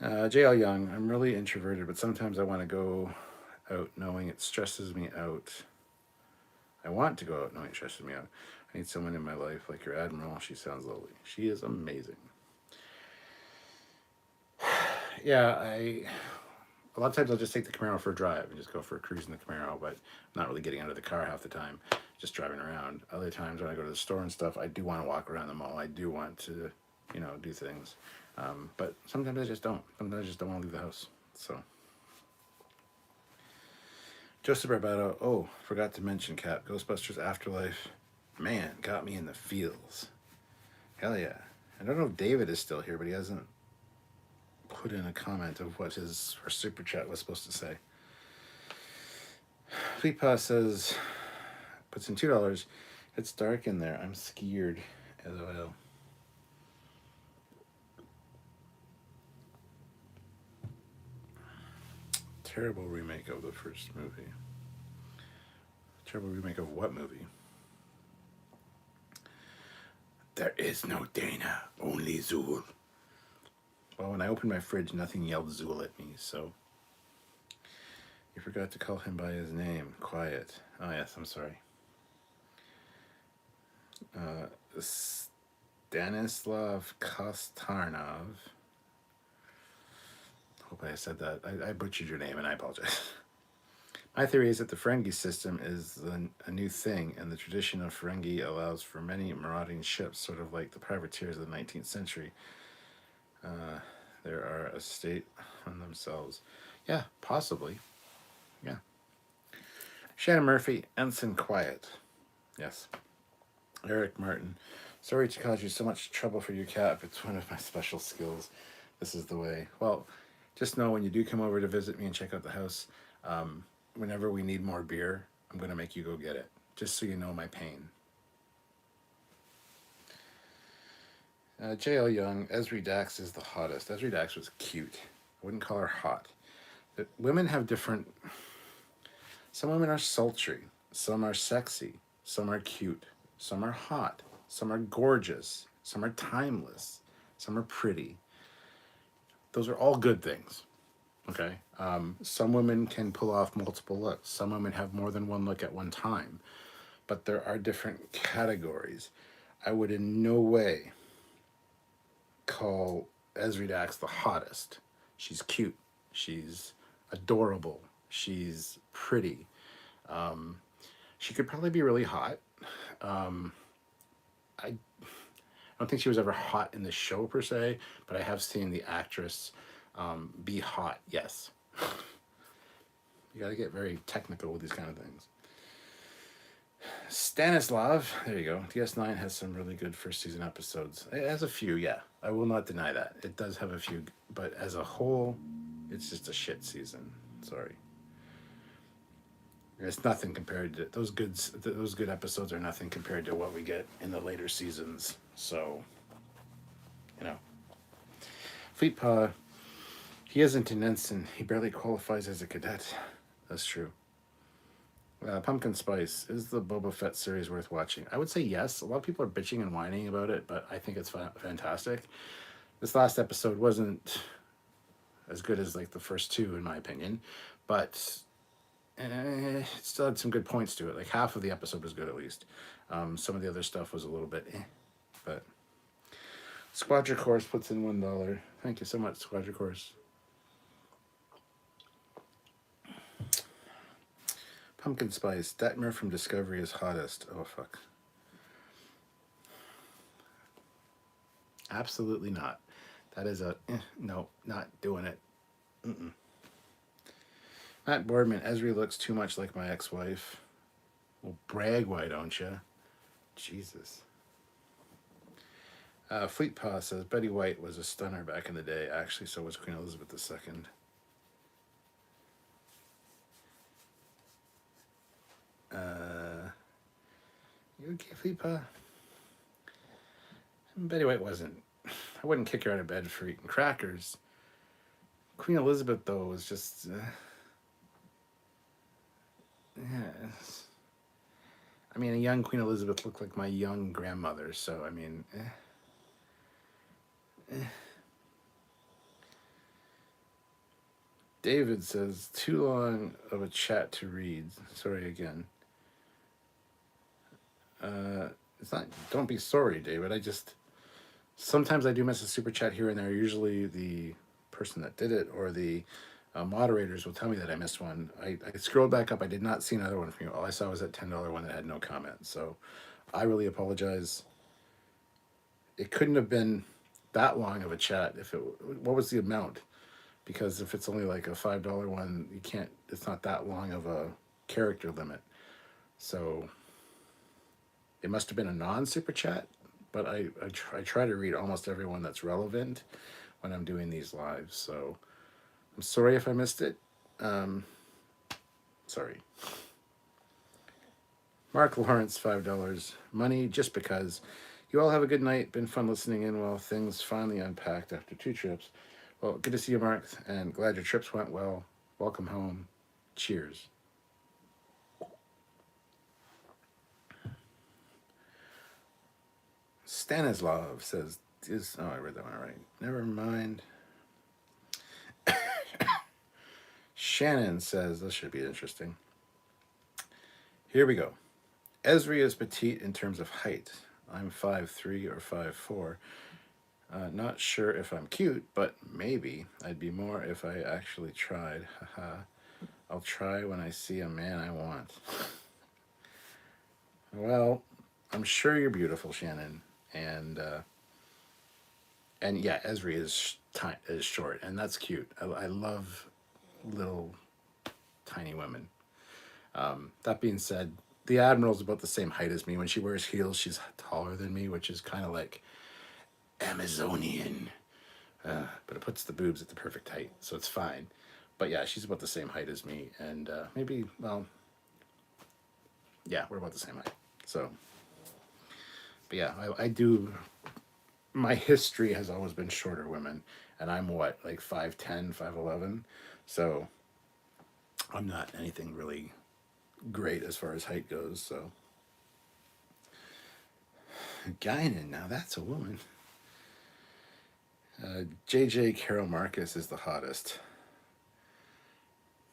J.L. Young, I'm really introverted, but sometimes I want to go out knowing it stresses me out. I want to go out knowing it stresses me out. I need someone in my life like your Admiral. She sounds lovely. She is amazing. Yeah, a lot of times I'll just take the Camaro for a drive and just go for a cruise in the Camaro, but I'm not really getting out of the car half the time, just driving around. Other times when I go to the store and stuff, I do want to walk around the mall. I do want to, you know, do things. But sometimes I just don't. Sometimes I just don't want to leave the house. So. Joseph Barbato, oh, forgot to mention, Cap, Ghostbusters Afterlife. Man, got me in the feels. Hell yeah. I don't know if David is still here, but he hasn't put in a comment of what his super chat was supposed to say. Fleetpaw says, puts in $2. It's dark in there. I'm scared. LOL. Terrible remake of the first movie. Terrible remake of what movie? There is no Dana, only Zool. Well, when I opened my fridge, nothing yelled Zool at me, so. You forgot to call him by his name. Quiet. Oh, yes, I'm sorry. Stanislav Kostarnov. Hope I said that. I butchered your name and I apologize. My theory is that the Ferengi system is a new thing, and the tradition of Ferengi allows for many marauding ships, sort of like the privateers of the 19th century. Uh, there are a state on themselves. Yeah, possibly. Yeah. Shannon Murphy, Ensign Quiet. Yes. Eric Martin. Sorry to cause you so much trouble for your cat. It's one of my special skills. This is the way. Well, just know when you do come over to visit me and check out the house, whenever we need more beer, I'm going to make you go get it. Just so you know my pain. J.L. Young, Esri Dax is the hottest. Esri Dax was cute. I wouldn't call her hot. Women have different. Some women are sultry. Some are sexy. Some are cute. Some are hot. Some are gorgeous. Some are timeless. Some are pretty. Those are all good things. Okay. Some women can pull off multiple looks. Some women have more than one look at one time. But there are different categories. I would in no way call Esri Dax the hottest. She's cute. She's adorable. She's pretty. She could probably be really hot. I don't think she was ever hot in the show per se, but I have seen the actress be hot. Yes. You got to get very technical with these kind of things. Stanislav, there you go. DS9 has some really good first season episodes. It has a few, yeah. I will not deny that. It does have a few, but as a whole, it's just a shit season. Sorry. It's nothing compared to those good episodes are nothing compared to what we get in the later seasons. So, you know. Fleetpaw, he isn't an ensign. He barely qualifies as a cadet. That's true. Pumpkin Spice, is the Boba Fett series worth watching? I would say yes. A lot of people are bitching and whining about it, but I think it's fantastic. This last episode wasn't as good as like the first two, in my opinion, but it still had some good points to it. Like half of the episode was good at least. Some of the other stuff was a little bit but Squadra Course puts in $1. Thank you so much, Squadra Course. Pumpkin Spice, Detmer from Discovery is hottest. Oh, fuck. Absolutely not. That is a, no, not doing it. Mm-mm. Matt Boardman, Esri looks too much like my ex-wife. Well, brag, why don't you? Jesus. Fleetpaw says, Betty White was a stunner back in the day. Actually, so was Queen Elizabeth II. You okay, Fleetpaw? Betty White wasn't. I wouldn't kick her out of bed for eating crackers. Queen Elizabeth, though, was just... yes. I mean, a young Queen Elizabeth looked like my young grandmother, so, I mean... David says, too long of a chat to read. Sorry again. It's not, don't be sorry, David. Sometimes I do miss a super chat here and there. Usually the person that did it or the moderators will tell me that I missed one. I scrolled back up. I did not see another one from you. All I saw was that $10 one that had no comment. So I really apologize. It couldn't have been that long of a chat. What was the amount? Because if it's only like a $5 one, it's not that long of a character limit. So it must have been a non-super chat, but I try to read almost everyone that's relevant when I'm doing these lives. So I'm sorry if I missed it. Sorry. Mark Lawrence, $5. Money just because. You all have a good night. Been fun listening in while things finally unpacked after 2 trips. Well, good to see you, Mark, and glad your trips went well. Welcome home. Cheers. Stanislav says, I read that one right. Never mind. Shannon says, this should be interesting. Here we go. Esri is petite in terms of height. I'm 5'3" or 5'4". Not sure if I'm cute, but maybe. I'd be more if I actually tried. Haha. I'll try when I see a man I want. Well, I'm sure you're beautiful, Shannon, and yeah, Esri is short, and that's cute. I love little tiny women. That being said, the Admiral's about the same height as me. When she wears heels, she's taller than me, which is kind of like Amazonian. But it puts the boobs at the perfect height, so it's fine. But yeah, she's about the same height as me, and maybe, well, yeah, we're about the same height. So, but yeah, I do. My history has always been shorter women, and I'm what, like 5'10", 5'11", so I'm not anything really great as far as height goes. So, Guinan, now that's a woman. JJ Carol Marcus is the hottest.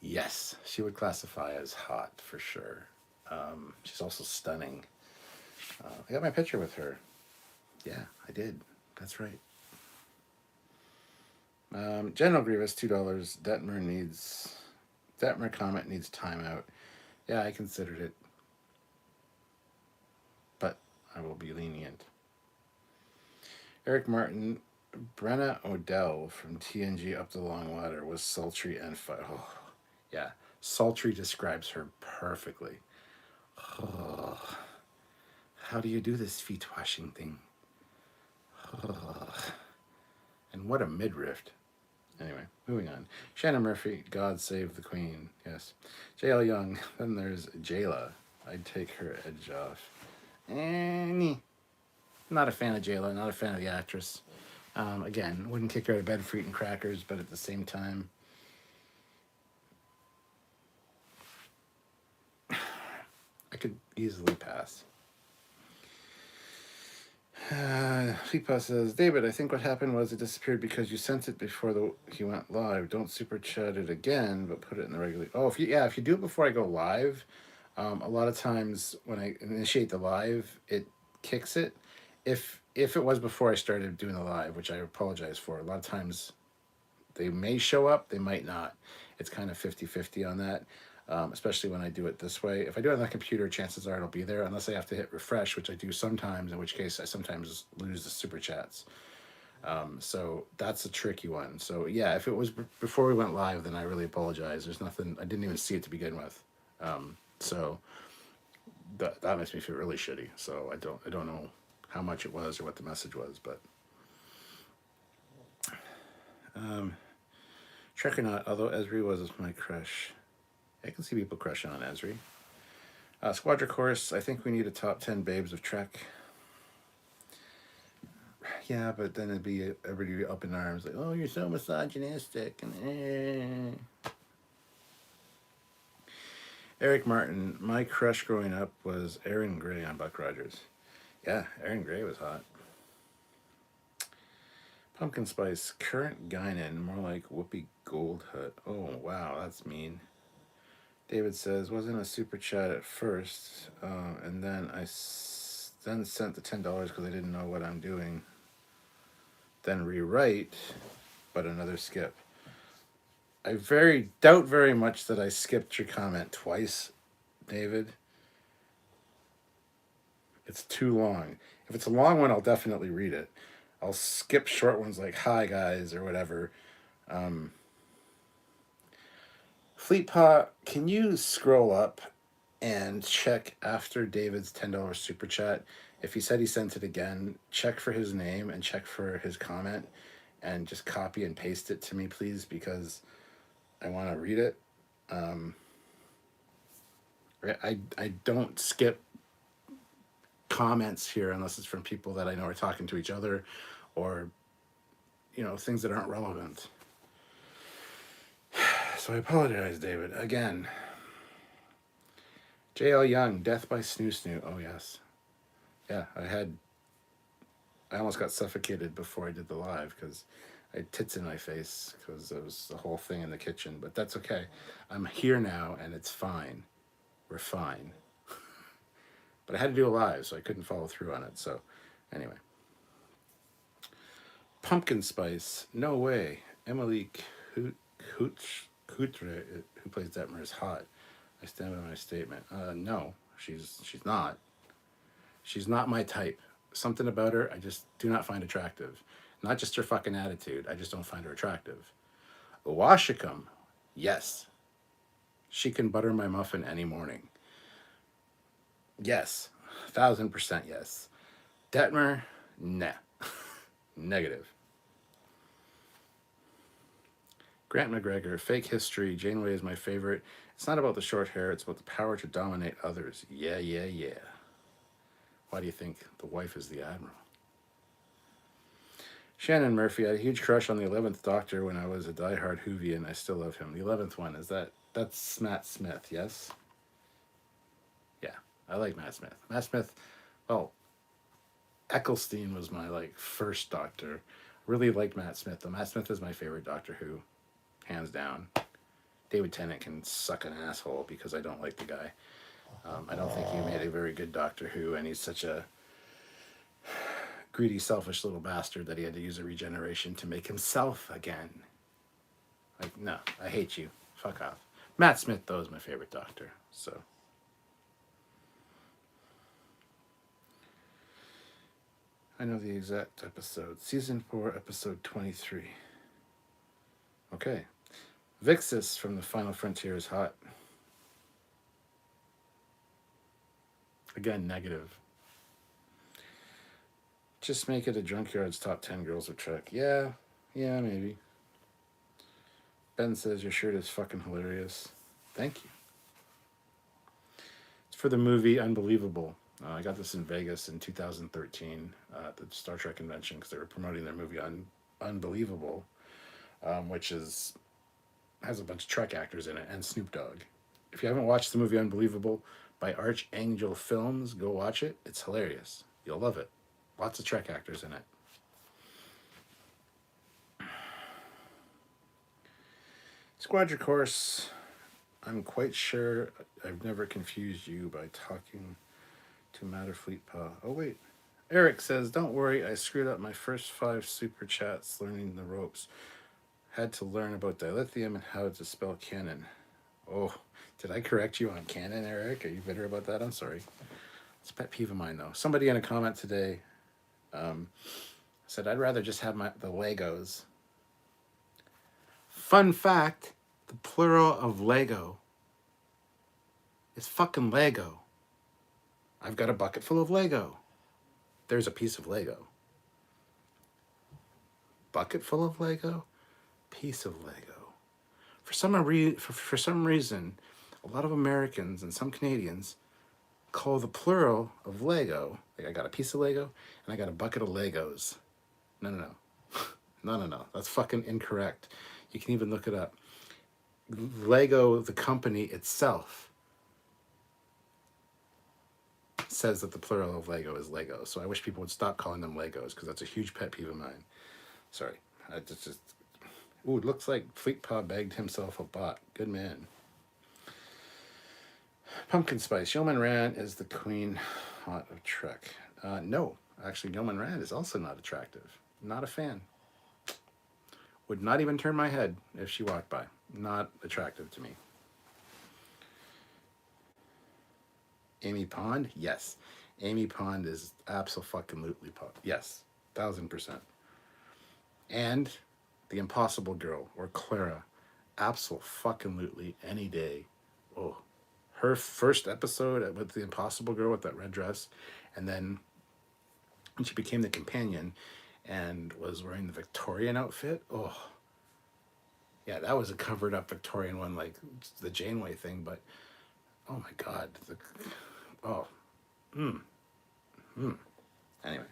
Yes, she would classify as hot for sure. She's also stunning. I got my picture with her. Yeah, I did. That's right. General Grievous, $2. Detmer comment needs timeout. Yeah, I considered it, but I will be lenient. Eric Martin, Brenna Odell from TNG Up the Long Ladder was sultry and oh, yeah, sultry describes her perfectly. Oh, how do you do this feet washing thing? Oh, and what a midriff. Anyway, moving on. Shannon Murphy, God Save the Queen. Yes. J.L. Young. Then there's Jayla. I'd take her edge off. Not a fan of Jayla, not a fan of the actress. Again, wouldn't kick her out of bed for eating crackers, but at the same time, I could easily pass. Fleetpaw says, David, I think what happened was it disappeared because you sent it before he went live. Don't super chat it again, but put it in the regular. Oh, if you do it before I go live, a lot of times when I initiate the live, it kicks it. If it was before I started doing the live, which I apologize for, a lot of times they may show up, they might not. It's kind of 50-50 on that. Especially when I do it this way. If I do it on the computer, chances are it'll be there, unless I have to hit refresh, which I do sometimes, in which case I sometimes lose the super chats. So that's a tricky one. So yeah, if it was before we went live, then I really apologize. There's nothing, I didn't even see it to begin with. So that makes me feel really shitty. So I don't know how much it was or what the message was, but Trek or not, although Esri was my crush. I can see people crushing on Esri. Squadra Course, I think we need a top 10 babes of Trek. Yeah, but then it'd be everybody up in arms, like, oh, you're so misogynistic. And Eric Martin, my crush growing up was Erin Gray on Buck Rogers. Yeah, Erin Gray was hot. Pumpkin Spice, current Guinan, more like Whoopi Goldhut. Oh, wow, that's mean. David says, wasn't a super chat at first, and then I then sent the $10 because I didn't know what I'm doing. Then rewrite, but another skip. I doubt very much that I skipped your comment twice, David. It's too long. If it's a long one, I'll definitely read it. I'll skip short ones like "Hi guys" or whatever. Fleetpaw, can you scroll up and check after David's $10 super chat? If he said he sent it again, check for his name and check for his comment and just copy and paste it to me, please, because I want to read it. I don't skip comments here unless it's from people that I know are talking to each other or, things that aren't relevant. So I apologize, David. Again. J.L. Young, Death by Snoo Snoo. Oh, yes. Yeah, I almost got suffocated before I did the live because I had tits in my face because there was the whole thing in the kitchen. But that's okay. I'm here now and it's fine. We're fine. But I had to do a live, so I couldn't follow through on it. So, anyway. Pumpkin Spice. No way. Emily Coutre, who plays Detmer, is hot. I stand by my statement. No, she's not. She's not my type. Something about her I just do not find attractive. Not just her fucking attitude. I just don't find her attractive. Washicum, yes. She can butter my muffin any morning. Yes. 1,000% yes. Detmer, nah. Negative. Grant McGregor, fake history. Janeway is my favorite. It's not about the short hair, it's about the power to dominate others. Yeah, yeah, yeah. Why do you think the wife is the admiral? Shannon Murphy, I had a huge crush on the 11th Doctor when I was a diehard Whovian. I still love him. The 11th one, that's Matt Smith, yes? Yeah, I like Matt Smith. Matt Smith, well, Eccleston was my, first Doctor. Really liked Matt Smith, though. Matt Smith is my favorite Doctor Who, hands down. David Tennant can suck an asshole because I don't like the guy. I don't think he made a very good Doctor Who, and he's such a greedy, selfish little bastard that he had to use a regeneration to make himself again. No, I hate you. Fuck off. Matt Smith, though, is my favorite Doctor, so. I know the exact episode. Season 4, episode 23. Okay. Vixis from the Final Frontier is hot. Again, negative. Just make it a Trekyards top 10 girls of Trek. Yeah, maybe. Ben says your shirt is fucking hilarious. Thank you. It's for the movie Unbelievable. I got this in Vegas in 2013 at the Star Trek convention because they were promoting their movie Unbelievable, which has a bunch of Trek actors in it and Snoop Dogg. If you haven't watched the movie Unbelievable by Archangel Films, go watch it. It's hilarious. You'll love it. Lots of Trek actors in it. Squadron Course, I'm quite sure I've never confused you by talking to Matterfleet Pa. Oh, wait. Eric says, don't worry, I screwed up my first 5 super chats learning the ropes. Had to learn about dilithium and how to spell canon. Oh, did I correct you on canon, Eric? Are you bitter about that? I'm sorry. It's a pet peeve of mine, though. Somebody in a comment today said, I'd rather just have the Legos. Fun fact, the plural of Lego is fucking Lego. I've got a bucket full of Lego. There's a piece of Lego. Bucket full of Lego, piece of Lego. For some reason, a lot of Americans and some Canadians call the plural of Lego, like I got a piece of Lego and I got a bucket of Legos. No. No. That's fucking incorrect. You can even look it up. Lego, the company itself, says that the plural of Lego is Lego. So I wish people would stop calling them Legos because that's a huge pet peeve of mine. Sorry. Ooh, it looks like Fleetpaw bagged himself a bot. Good man. Pumpkin Spice. Yeoman Rand is the queen hot of Trek. No, actually, Yeoman Rand is also not attractive. Not a fan. Would not even turn my head if she walked by. Not attractive to me. Amy Pond? Yes. Amy Pond is abso-fucking-lutely Pond. Yes. 1,000%. And the Impossible Girl, or Clara. Abso-fucking-lutely any day. Oh. Her first episode with the Impossible Girl with that red dress, and then when she became the companion and was wearing the Victorian outfit, oh. Yeah, that was a covered up Victorian one, like the Janeway thing, but oh my God. Anyway.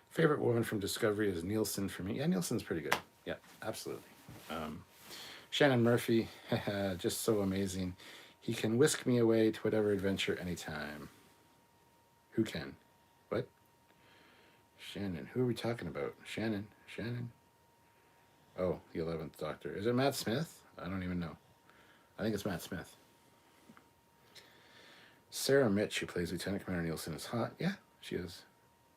Favorite woman from Discovery is Nielsen for me. Yeah, Nielsen's pretty good. Yeah, absolutely. Shannon Murphy, just so amazing. He can whisk me away to whatever adventure anytime. Who can? What? Shannon. Who are we talking about? Shannon. Oh, the 11th Doctor. Is it Matt Smith? I don't even know. I think it's Matt Smith. Sarah Mitch, who plays Lieutenant Commander Nielsen, is hot. Yeah, she is.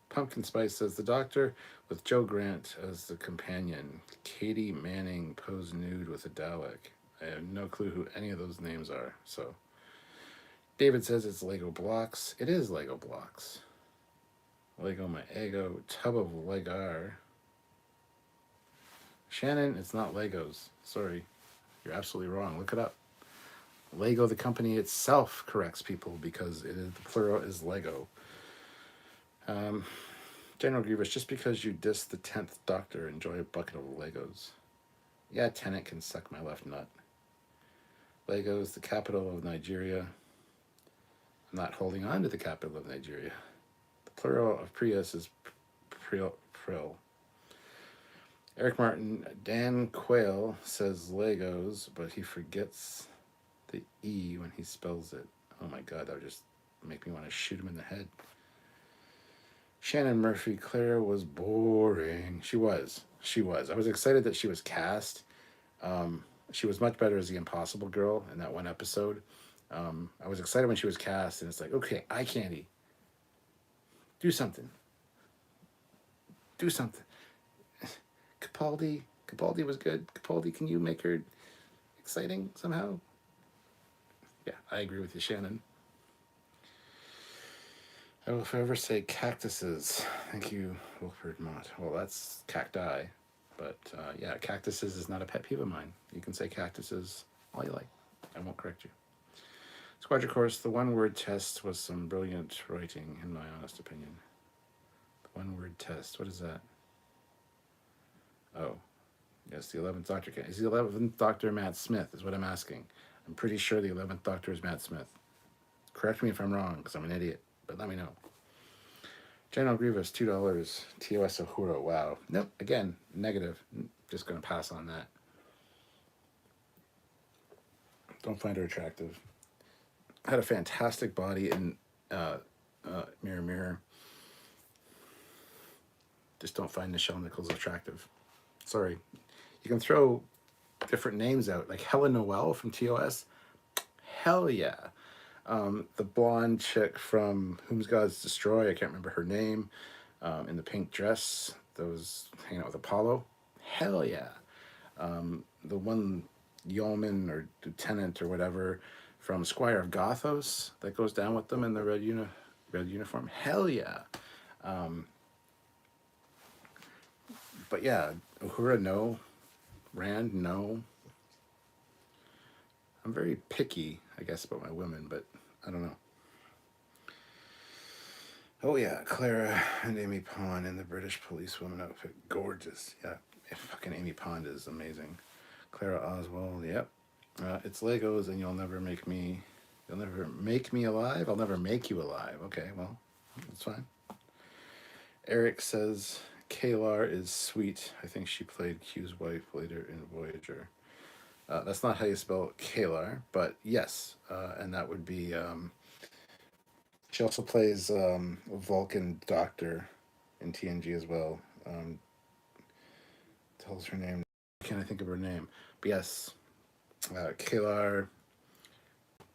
Pumpkin Spice says the Doctor with Joe Grant as the companion. Katie Manning posed nude with a Dalek. I have no clue who any of those names are. So David says it's Lego blocks. It is Lego blocks. Lego my ego. Tub of Legar. Shannon, it's not Legos. Sorry. You're absolutely wrong. Look it up. Lego, the company itself, corrects people because it is, the plural is Lego. General Grievous, just because you diss the 10th Doctor, enjoy a bucket of Legos. Yeah, Tennant can suck my left nut. Lagos, the capital of Nigeria. I'm not holding on to the capital of Nigeria. The plural of Prius is Prill. Eric Martin, Dan Quayle says Legos, but he forgets the E when he spells it. Oh my god, that would just make me want to shoot him in the head. Shannon Murphy, Claire was boring. She was. I was excited that she was cast. She was much better as the Impossible Girl in that one episode. I was excited when she was cast, and it's like, okay, eye candy. Do something. Capaldi was good. Capaldi, can you make her exciting somehow? Yeah, I agree with you, Shannon. I will forever say cactuses. Thank you, Wilfred Mott. Well, that's cacti. But yeah, cactuses is not a pet peeve of mine. You can say cactuses all you like. I won't correct you. Squadron Course, the one-word test was some brilliant writing, in my honest opinion. The one-word test, what is that? Oh, yes, the 11th Doctor. Is the 11th Doctor Matt Smith, is what I'm asking. I'm pretty sure the 11th Doctor is Matt Smith. Correct me if I'm wrong, because I'm an idiot, but let me know. General Grievous, $2. TOS Uhura, wow. Nope, again, negative. Just going to pass on that. Don't find her attractive. Had a fantastic body in Mirror Mirror. Just don't find Nichelle Nichols attractive. Sorry. You can throw different names out, like Helen Noel from TOS. Hell yeah. The blonde chick from Whom's Gods Destroy, I can't remember her name, in the pink dress that was hanging out with Apollo. Hell yeah. The one yeoman or lieutenant or whatever from Squire of Gothos that goes down with them in the red uniform. Hell yeah. But yeah, Uhura, no. Rand, no. I'm very picky, I guess, about my women, but I don't know. Oh yeah, Clara and Amy Pond in the British policewoman outfit. Gorgeous. Yeah, fucking Amy Pond is amazing. Clara Oswald, yep. It's Legos and you'll never make me alive? I'll never make you alive. Okay, well, that's fine. Eric says Kalar is sweet. I think she played Q's wife later in Voyager. That's not how you spell Kalar, but yes, and that would be. She also plays Vulcan Doctor in TNG as well. Tells her name. Can't I think of her name? But yes, Kalar.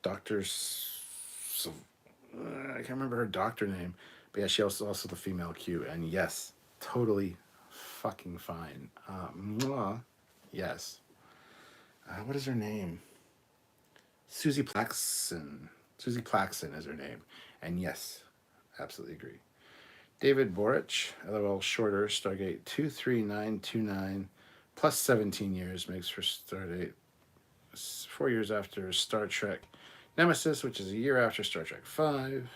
Doctor. I can't remember her doctor name, but yeah, she also the female Q, and yes, totally fucking fine. Yes. What is her name? Susie Plaxon. Susie Plaxon is her name. And yes, absolutely agree. David Borich, LOL shorter, Stargate 23929, plus 17 years makes for Stardate 4 years after Star Trek Nemesis, which is a year after Star Trek 5.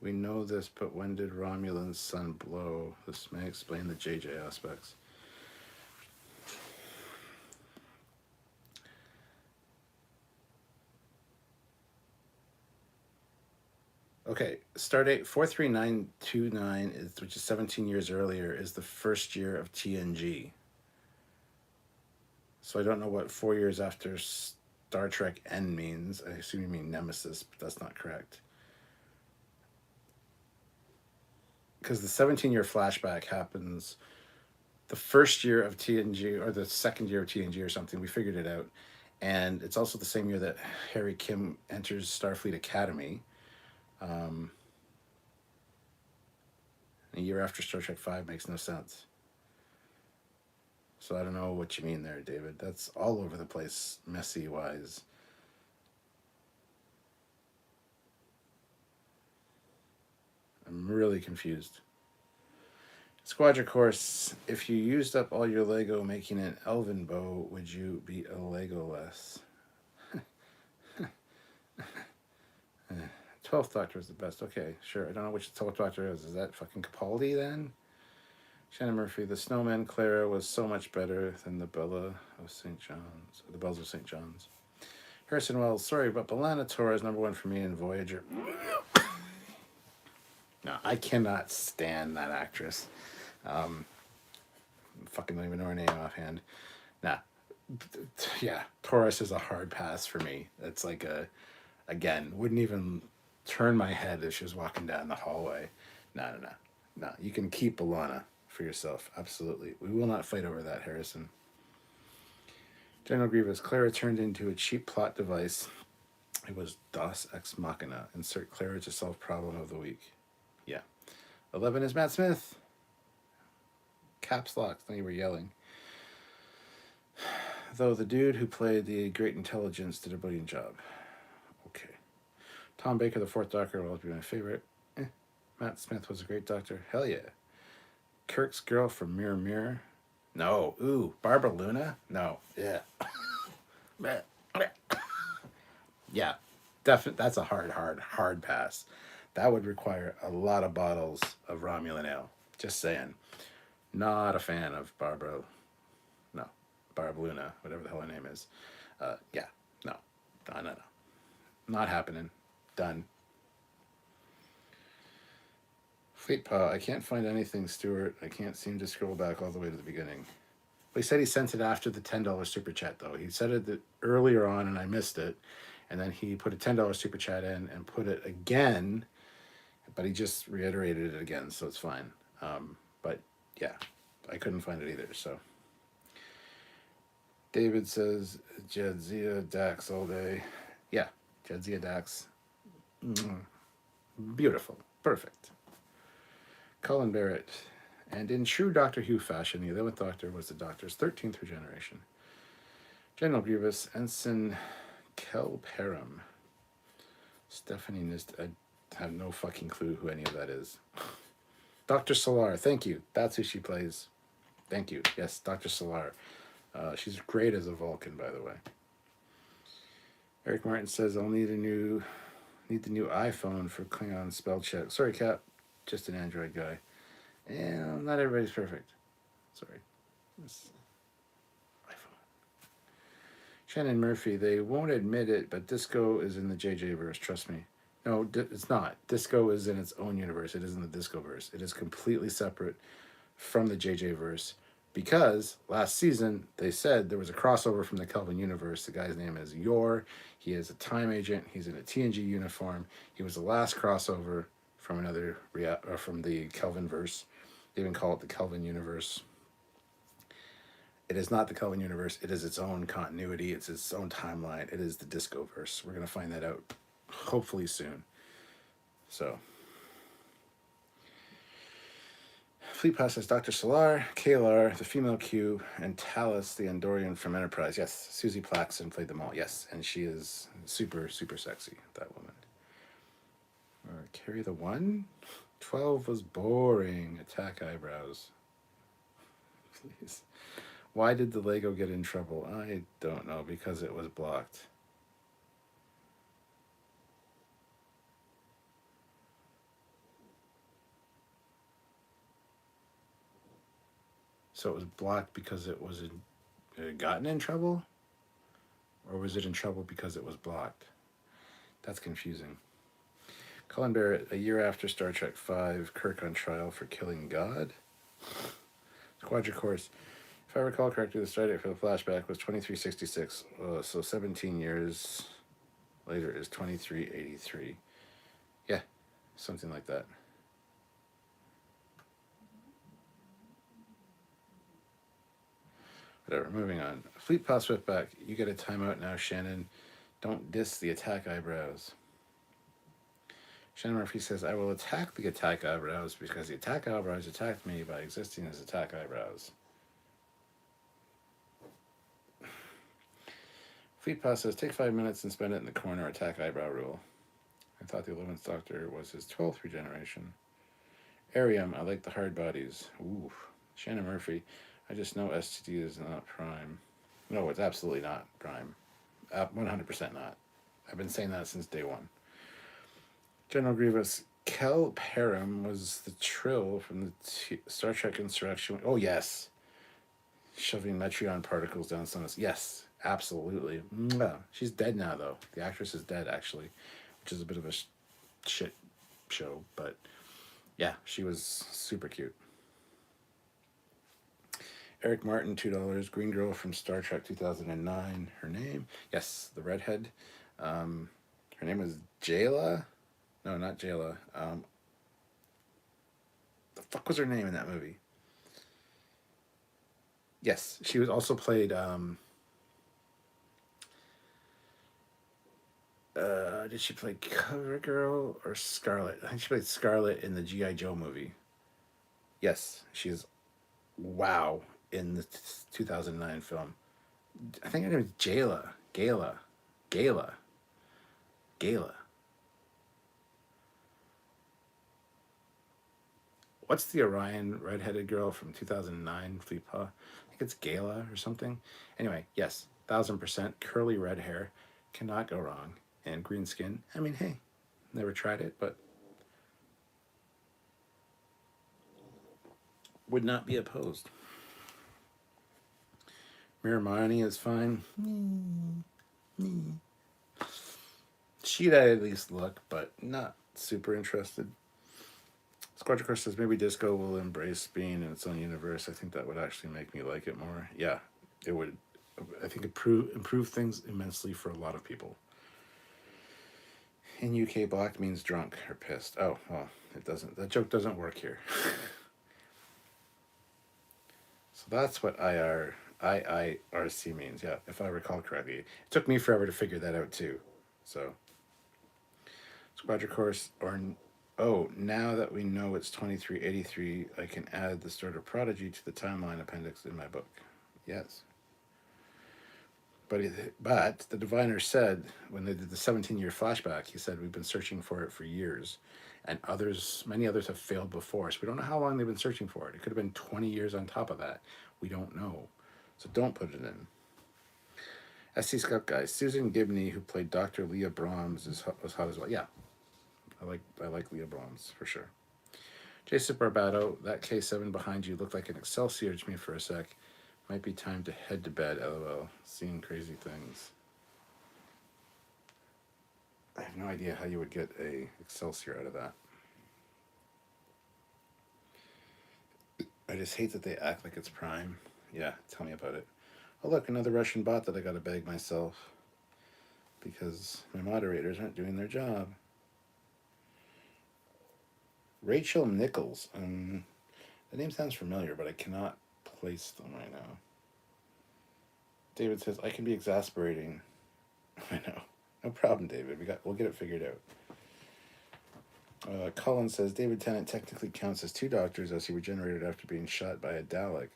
We know this, but when did Romulan's sun blow? This may explain the JJ aspects. Okay, Stardate 43929, which is 17 years earlier, is the first year of TNG. So I don't know what 4 years after Star Trek N means. I assume you mean Nemesis, but that's not correct. Because the 17-year flashback happens the first year of TNG, or the second year of TNG or something. We figured it out. And it's also the same year that Harry Kim enters Starfleet Academy. Um, a year after Star Trek V makes no sense. So I don't know what you mean there, David. That's all over the place, messy wise. I'm really confused. Squadra Course, if you used up all your Lego making an elven bow, would you be a Legolas? 12th Doctor is the best. Okay, sure. I don't know which 12th Doctor is. Is that fucking Capaldi then? Shannon Murphy, the Snowman Clara was so much better than the Bella of St. John's. The Bells of St. John's. Harrison Wells, sorry, but B'Elanna Torres number one for me in Voyager. No, I cannot stand that actress. Fucking don't even know her name offhand. Nah. Yeah, Torres is a hard pass for me. It's like again, wouldn't even turn my head if she was walking down the hallway. No. No, you can keep B'Elanna for yourself. Absolutely. We will not fight over that, Harrison. General Grievous, Clara turned into a cheap plot device. It was DOS Ex Machina. Insert Clara to solve problem of the week. Yeah. 11 is Matt Smith. Caps locked. Then you were yelling. Though the dude who played the Great Intelligence did a brilliant job. Okay. Tom Baker, the fourth Doctor, will always be my favorite. Matt Smith was a great Doctor. Hell yeah. Kirk's girl from Mirror Mirror. No. Ooh. Barbara Luna? No. Yeah. Yeah. Definitely. That's a hard pass. That would require a lot of bottles of Romulan ale. Just saying. Not a fan of Barbara. No. Barb Luna, whatever the hell her name is. Yeah. No. No. Not happening. Done. Fleet Paw, I can't find anything, Stuart. I can't seem to scroll back all the way to the beginning. Well, he said he sent it after the $10 super chat, though. He said it earlier on, and I missed it. And then he put a $10 super chat in and put it again, but he just reiterated it again, so it's fine. But yeah, I couldn't find it either. So David says Jadzia Dax all day. Yeah, Jadzia Dax. Beautiful. Perfect. Colin Barrett. And in true Doctor Who fashion, the 11th Doctor was the Doctor's 13th regeneration. General Grievous, Ensign Kelperum. Stephanie Nist. I have no fucking clue who any of that is. Dr. Solar, thank you. That's who she plays. Thank you. Yes, Dr. Solar. She's great as a Vulcan, by the way. Eric Martin says, I'll need the new iPhone for Klingon spell check. Sorry, Cap. Just an Android guy. And not everybody's perfect. Sorry. This iPhone. Shannon Murphy, they won't admit it, but Disco is in the JJ verse. Trust me. No, it's not. Disco is in its own universe. It isn't the Disco verse. It is completely separate from the JJ verse because last season they said there was a crossover from the Kelvin universe. The guy's name is Yor. He is a time agent. He's in a TNG uniform. He was the last crossover from from the Kelvin verse. They even call it the Kelvin universe. It is not the Kelvin universe. It is its own continuity. It's its own timeline. It is the Disco verse. We're going to find that out hopefully soon. So Fleet Pass says Dr. Solar, Kalar, the female Q, and Talus, the Andorian from Enterprise. Yes, Susie Plaxton played them all. Yes, and she is super, super sexy, that woman. Carry the one? 12 was boring. Attack eyebrows. Please. Why did the Lego get in trouble? I don't know, because it was blocked. So it was blocked because it had gotten in trouble? Or was it in trouble because it was blocked? That's confusing. Colin Barrett, a year after Star Trek V, Kirk on trial for killing God. Squadron Course. If I recall correctly, the start date for the flashback was 2366. So 17 years later is 2383. Yeah, something like that. Whatever, moving on. Fleet Pass Swiftback. You get a timeout now, Shannon. Don't diss the attack eyebrows. Shannon Murphy says, I will attack the attack eyebrows because the attack eyebrows attacked me by existing as attack eyebrows. Fleet Pass says, take 5 minutes and spend it in the corner, attack eyebrow rule. I thought the 11th Doctor was his 12th regeneration. Arium, I like the hard bodies. Ooh. Shannon Murphy, I just know STD is not prime. No, it's absolutely not prime. 100% not. I've been saying that since day one. General Grievous, Kel Param was the Trill from the Star Trek Insurrection. Oh, yes. Shoving Metreon particles down Sonus. Yes, absolutely. Mwah. She's dead now, though. The actress is dead, actually, which is a bit of a shit show, but yeah, she was super cute. Eric Martin, $2. Green Girl from Star Trek 2009. Her name? Yes, the redhead. Her name was Jayla. No, not Jayla. The fuck was her name in that movie? Yes, she was also played. Did she play Cover Girl or Scarlet? I think she played Scarlet in the G.I. Joe movie. Yes, she is. Wow, in the 2009 film. I think her name is Jayla. Gayla. What's the Orion redheaded girl from 2009 Fleepaw? I think it's Gala or something. Anyway, yes, 1000% curly red hair, cannot go wrong, and green skin. I mean, hey, never tried it, but would not be opposed. Miramani is fine. She'd at least look, but not super interested. Squadron says maybe Disco will embrace being in its own universe. I think that would actually make me like it more. Yeah, it would. I think improve things immensely for a lot of people. In UK, black means drunk or pissed. Oh, well, it doesn't. That joke doesn't work here. So that's what IIRC means. Yeah, if I recall correctly. It took me forever to figure that out too. So, Squadron Course now that we know it's 2383, I can add the start of Prodigy to the timeline appendix in my book. Yes. But the diviner said, when they did the 17-year flashback, he said, we've been searching for it for years. And many others have failed before us. We don't know how long they've been searching for it. It could have been 20 years on top of that. We don't know. So don't put it in. SC Scout Guy, Susan Gibney, who played Dr. Leah Brahms, was hot as well. Yeah. I like Leah Brahms, for sure. Jason Barbato, that K7 behind you looked like an Excelsior to me for a sec. Might be time to head to bed, LOL. Seeing crazy things. I have no idea how you would get a Excelsior out of that. I just hate that they act like it's Prime. Yeah, tell me about it. Oh look, another Russian bot that I gotta beg myself. Because my moderators aren't doing their job. Rachel Nichols. The name sounds familiar, but I cannot place them right now. David says, I can be exasperating. I know. No problem, David. We'll get it figured out. Colin says, David Tennant technically counts as 2 doctors as he regenerated after being shot by a Dalek,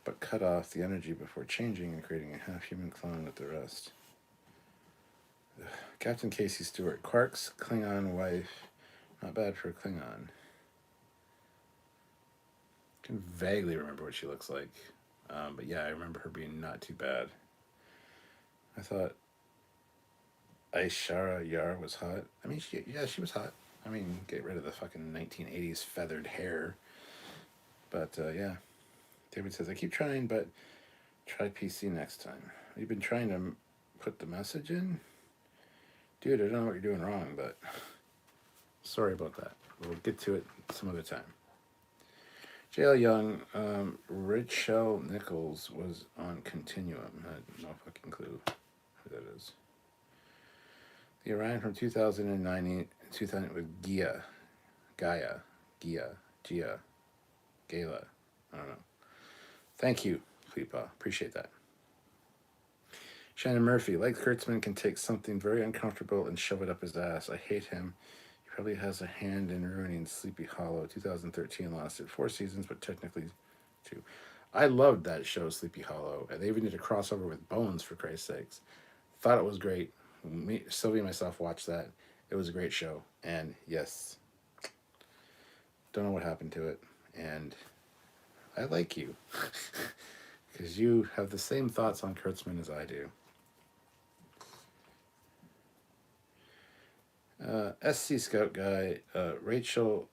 but cut off the energy before changing and creating a half-human clone with the rest. Ugh. Captain Casey Stewart. Quark's Klingon wife. Not bad for a Klingon. I can vaguely remember what she looks like. But yeah, I remember her being not too bad. I thought Aishara Yar was hot. I mean, she was hot. I mean, get rid of the fucking 1980s feathered hair. But yeah. David says, I keep trying, but try PC next time. You've been trying to put the message in? Dude, I don't know what you're doing wrong, but sorry about that. We'll get to it some other time. JL Young, Rachel Nichols was on Continuum. I had no fucking clue who that is. The Orion from 2009, 2000 with Gia. Gala. I don't know. Thank you, Fleepaw. Appreciate that. Shannon Murphy, like Kurtzman, can take something very uncomfortable and shove it up his ass. I hate him. He probably has a hand in ruining Sleepy Hollow. 2013 lasted 4 seasons, but technically 2. I loved that show, Sleepy Hollow. And they even did a crossover with Bones, for Christ's sakes. Thought it was great. Me, Sylvie and myself watched that. It was a great show. And yes, don't know what happened to it. And I like you. Because you have the same thoughts on Kurtzman as I do. SC Scout guy, Rachel,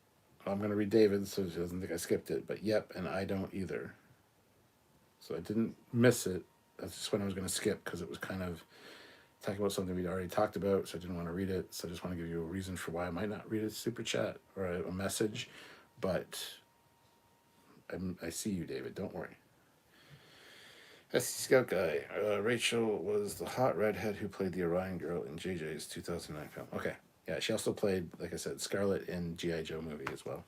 I'm going to read David so she doesn't think I skipped it, but yep, and I don't either. So I didn't miss it. That's just when I was going to skip because it was kind of talking about something we'd already talked about, so I didn't want to read it. So I just want to give you a reason for why I might not read a super chat or a message, but I see you, David. Don't worry. SC Scout guy, Rachel was the hot redhead who played the Orion girl in JJ's 2009 film. Okay. Yeah, she also played, like I said, Scarlet in G.I. Joe movie as well.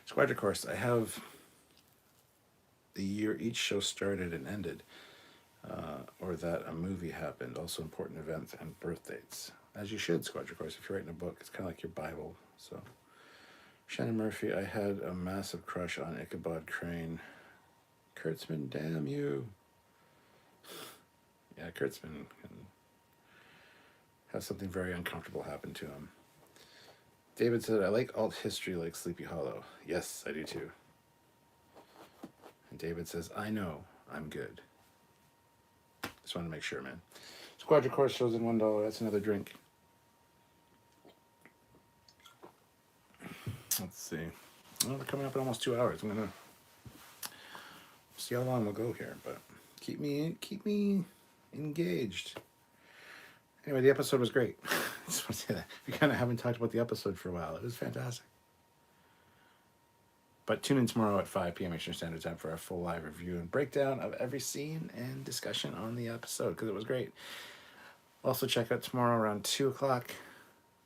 Squadron Course, I have the year each show started and ended, or that a movie happened, also important events and birth dates. As you should, Squadron Course, if you're writing a book. It's kind of like your Bible. So, Shannon Murphy, I had a massive crush on Ichabod Crane. Kurtzman, damn you. Yeah, Kurtzman can have something very uncomfortable happen to him. David said, I like alt history like Sleepy Hollow. Yes, I do too. And David says, I know, I'm good. Just want to make sure, man. Squadron Course shows in $1. That's another drink. Let's see. Well, we're coming up at almost 2 hours. I'm gonna see how long we'll go here, but keep me engaged. Anyway, the episode was great. I just want to say that. We kind of haven't talked about the episode for a while. It was fantastic. But tune in tomorrow at 5 p.m. Eastern Standard Time for a full live review and breakdown of every scene and discussion on the episode, because it was great. Also, check out tomorrow around 2 o'clock.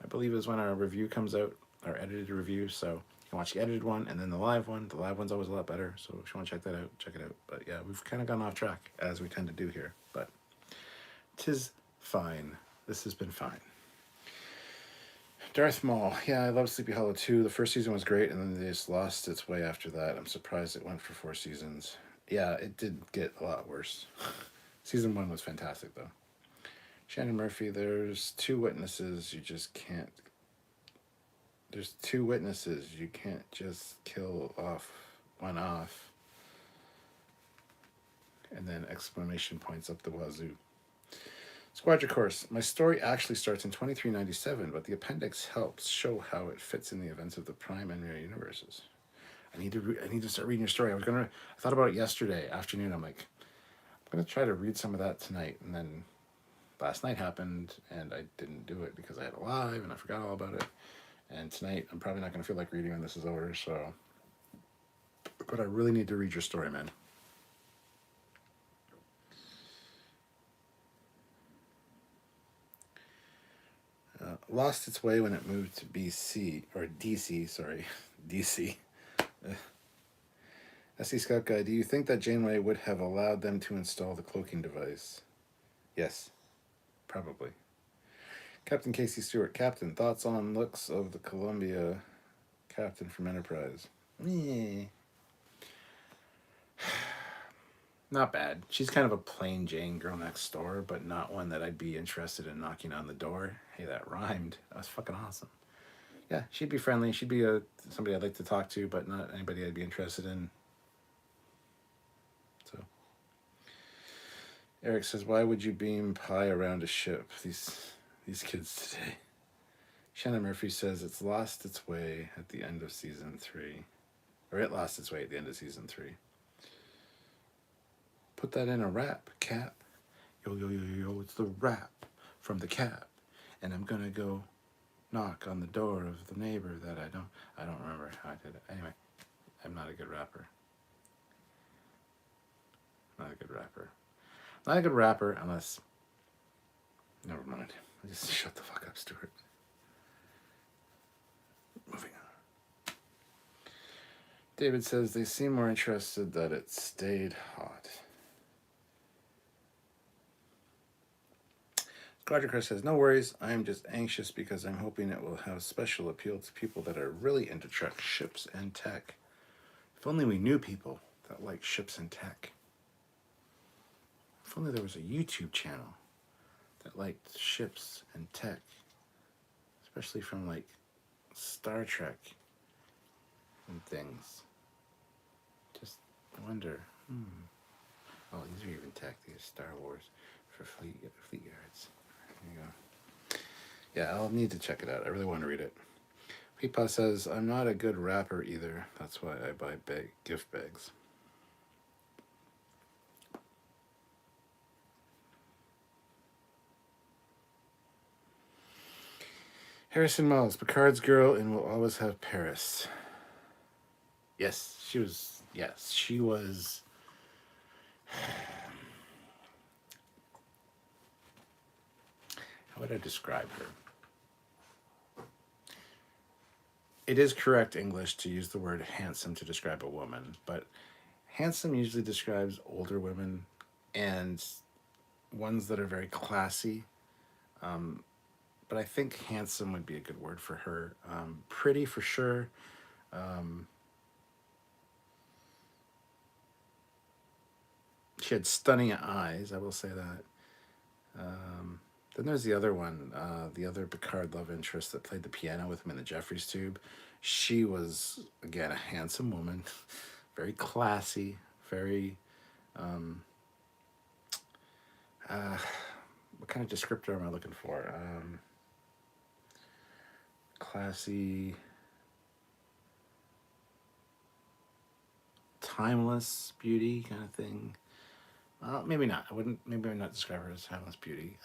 I believe is when our review comes out, our edited review. So you can watch the edited one and then the live one. The live one's always a lot better. So if you want to check that out, check it out. But yeah, we've kind of gone off track, as we tend to do here. But 'tis fine. This has been fine. Darth Maul. Yeah, I love Sleepy Hollow 2. The first season was great, and then they just lost its way after that. I'm surprised it went for 4 seasons. Yeah, it did get a lot worse. Season 1 was fantastic, though. Shannon Murphy, there's 2 witnesses. You just can't... There's 2 witnesses. You can't just kill one off. And then exclamation points up the wazoo. Squadron Course. My story actually starts in 2397, but the appendix helps show how it fits in the events of the Prime and Mirror universes. I need to start reading your story. I thought about it yesterday afternoon. I'm like, I'm gonna try to read some of that tonight. And then last night happened, and I didn't do it because I had a live and I forgot all about it. And tonight I'm probably not gonna feel like reading when this is over. So, but I really need to read your story, man. Lost its way when it moved to DC, sorry, DC. SC Scout Guy, do you think that Janeway would have allowed them to install the cloaking device? Yes, probably. Captain Casey Stewart, Captain, thoughts on looks of the Columbia Captain from Enterprise? Not bad. She's kind of a plain Jane girl next door, but not one that I'd be interested in knocking on the door. Hey, that rhymed. That was fucking awesome. Yeah, she'd be friendly. She'd be somebody I'd like to talk to, but not anybody I'd be interested in. So, Eric says, why would you beam pie around a ship? These kids today. Shannon Murphy says it's lost its way at the end of season 3. Or it lost its way at the end of season 3. Put that in a rap, Cap. Yo, yo, yo, yo, it's the rap from the Cap. And I'm gonna go knock on the door of the neighbor that I don't remember how I did it. Anyway, I'm not a good rapper. Not a good rapper. Not a good rapper unless... Never mind. I just shut the fuck up, Stuart. Moving on. David says they seem more interested that it stayed hot. Roger Chris says, no worries. I'm just anxious because I'm hoping it will have special appeal to people that are really into Trek, ships, and tech. If only we knew people that like ships and tech. If only there was a YouTube channel that liked ships and tech, especially from like Star Trek and things. Just wonder. Oh, these are even tech. These are Star Wars for Fleet Yards. There you go. Yeah, I'll need to check it out. I really want to read it. Peepa says, I'm not a good rapper either. That's why I buy gift bags. Harrison Miles, Picard's girl and will always have Paris. Yes, she was. Yes, she was. How would I describe her? It is correct English to use the word handsome to describe a woman, but handsome usually describes older women and ones that are very classy. But I think handsome would be a good word for her. Pretty for sure. She had stunning eyes, I will say that. Then there's the other one, the other Picard love interest that played the piano with him in the Jeffries tube. She was, again, a handsome woman, very classy, very, what kind of descriptor am I looking for? Classy, timeless beauty kind of thing. Maybe not. I wouldn't. Maybe I'm not describe her as timeless beauty.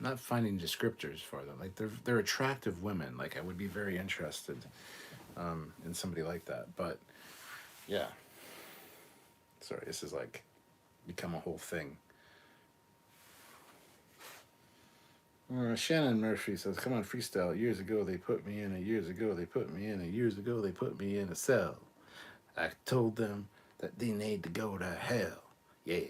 Not finding descriptors for them. Like they're attractive women. Like I would be very interested in somebody like that. But yeah. Sorry, this is like become a whole thing. Shannon Murphy says, come on, freestyle. Years ago they put me in a years ago they put me in a years ago they put me in a cell. I told them that they need to go to hell. Yeah.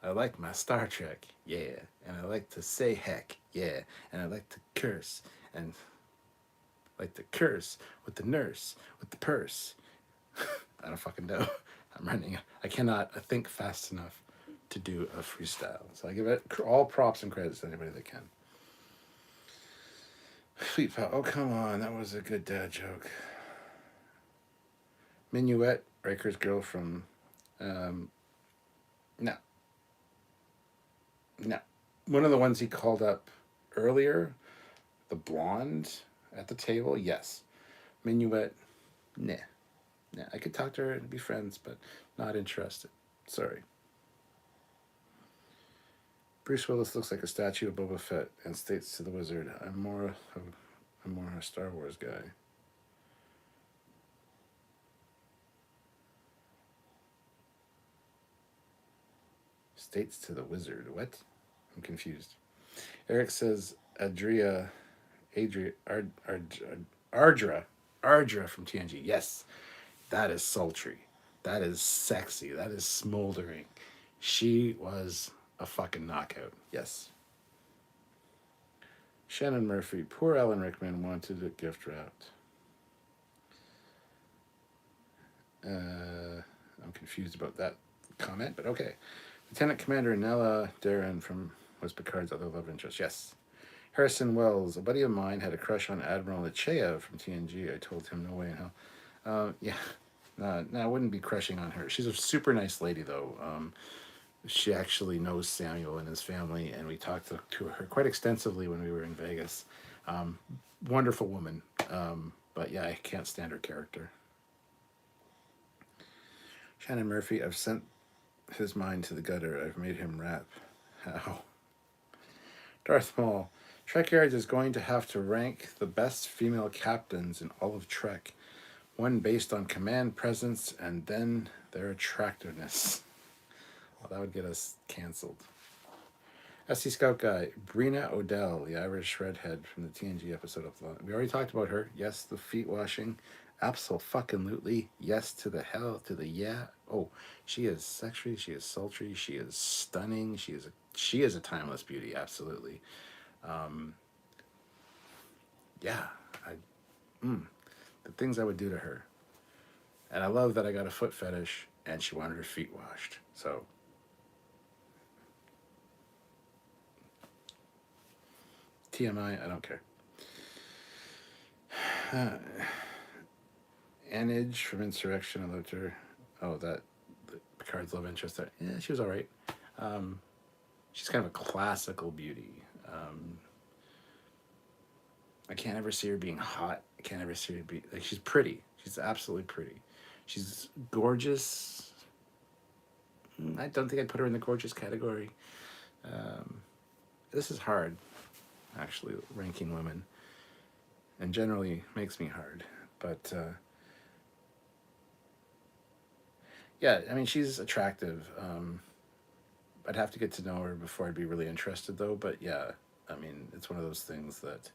I like my Star Trek. Yeah. And I like to say heck. Yeah. And I like to curse. And like to curse with the nurse, with the purse. I don't fucking know. I'm running. I cannot think fast enough to do a freestyle. So I give it all props and credits to anybody that can. Fleet Pal, oh come on, that was a good dad joke. Minuet, Riker's girl from, no. One of the ones he called up earlier, the blonde at the table, yes. Minuet, nah. I could talk to her and be friends, but not interested. Sorry. Bruce Willis looks like a statue of Boba Fett and states to the wizard, I'm more a Star Wars guy. States to the wizard. What? I'm confused. Eric says Ardra from TNG. Yes, that is sultry. That is sexy. That is smoldering. She was a fucking knockout. Yes. Shannon Murphy. Poor Alan Rickman wanted a gift wrapped. I'm confused about that comment, but okay. Lieutenant Commander Nella Darren was Picard's other love interest. Yes. Harrison Wells, a buddy of mine, had a crush on Admiral Lechea from TNG. I told him no way in hell. Yeah. No, I wouldn't be crushing on her. She's a super nice lady, though. She actually knows Samuel and his family, and we talked to her quite extensively when we were in Vegas. Wonderful woman. But yeah, I can't stand her character. Shannon Murphy, I've sent his mind to the gutter. I've made him rap. How? Darth Maul, Trekyards is going to have to rank the best female captains in all of Trek. One based on command presence and then their attractiveness. Well, that would get us canceled. SC Scout Guy, Brina Odell, the Irish redhead from the TNG episode of the... We already talked about her. Yes, the feet washing. Absolutely. Yes to the hell to the yeah. Oh, she is sexy. She is sultry. She is stunning. She is a timeless beauty. Absolutely. Um, yeah. I the things I would do to her. And I love that I got a foot fetish and she wanted her feet washed. So TMI, I don't care. Anage from Insurrection, I loved her. Oh, that Picard's love interest there. Yeah, she was all right. Um, she's kind of a classical beauty. Um, I can't ever see her being hot. I can't ever see her be like she's pretty. She's absolutely pretty. She's gorgeous. I don't think I'd put her in the gorgeous category. Um, this is hard, actually, ranking women, and generally makes me hard. But yeah, I mean, she's attractive. I'd have to get to know her before I'd be really interested, though. But yeah, I mean, it's one of those things that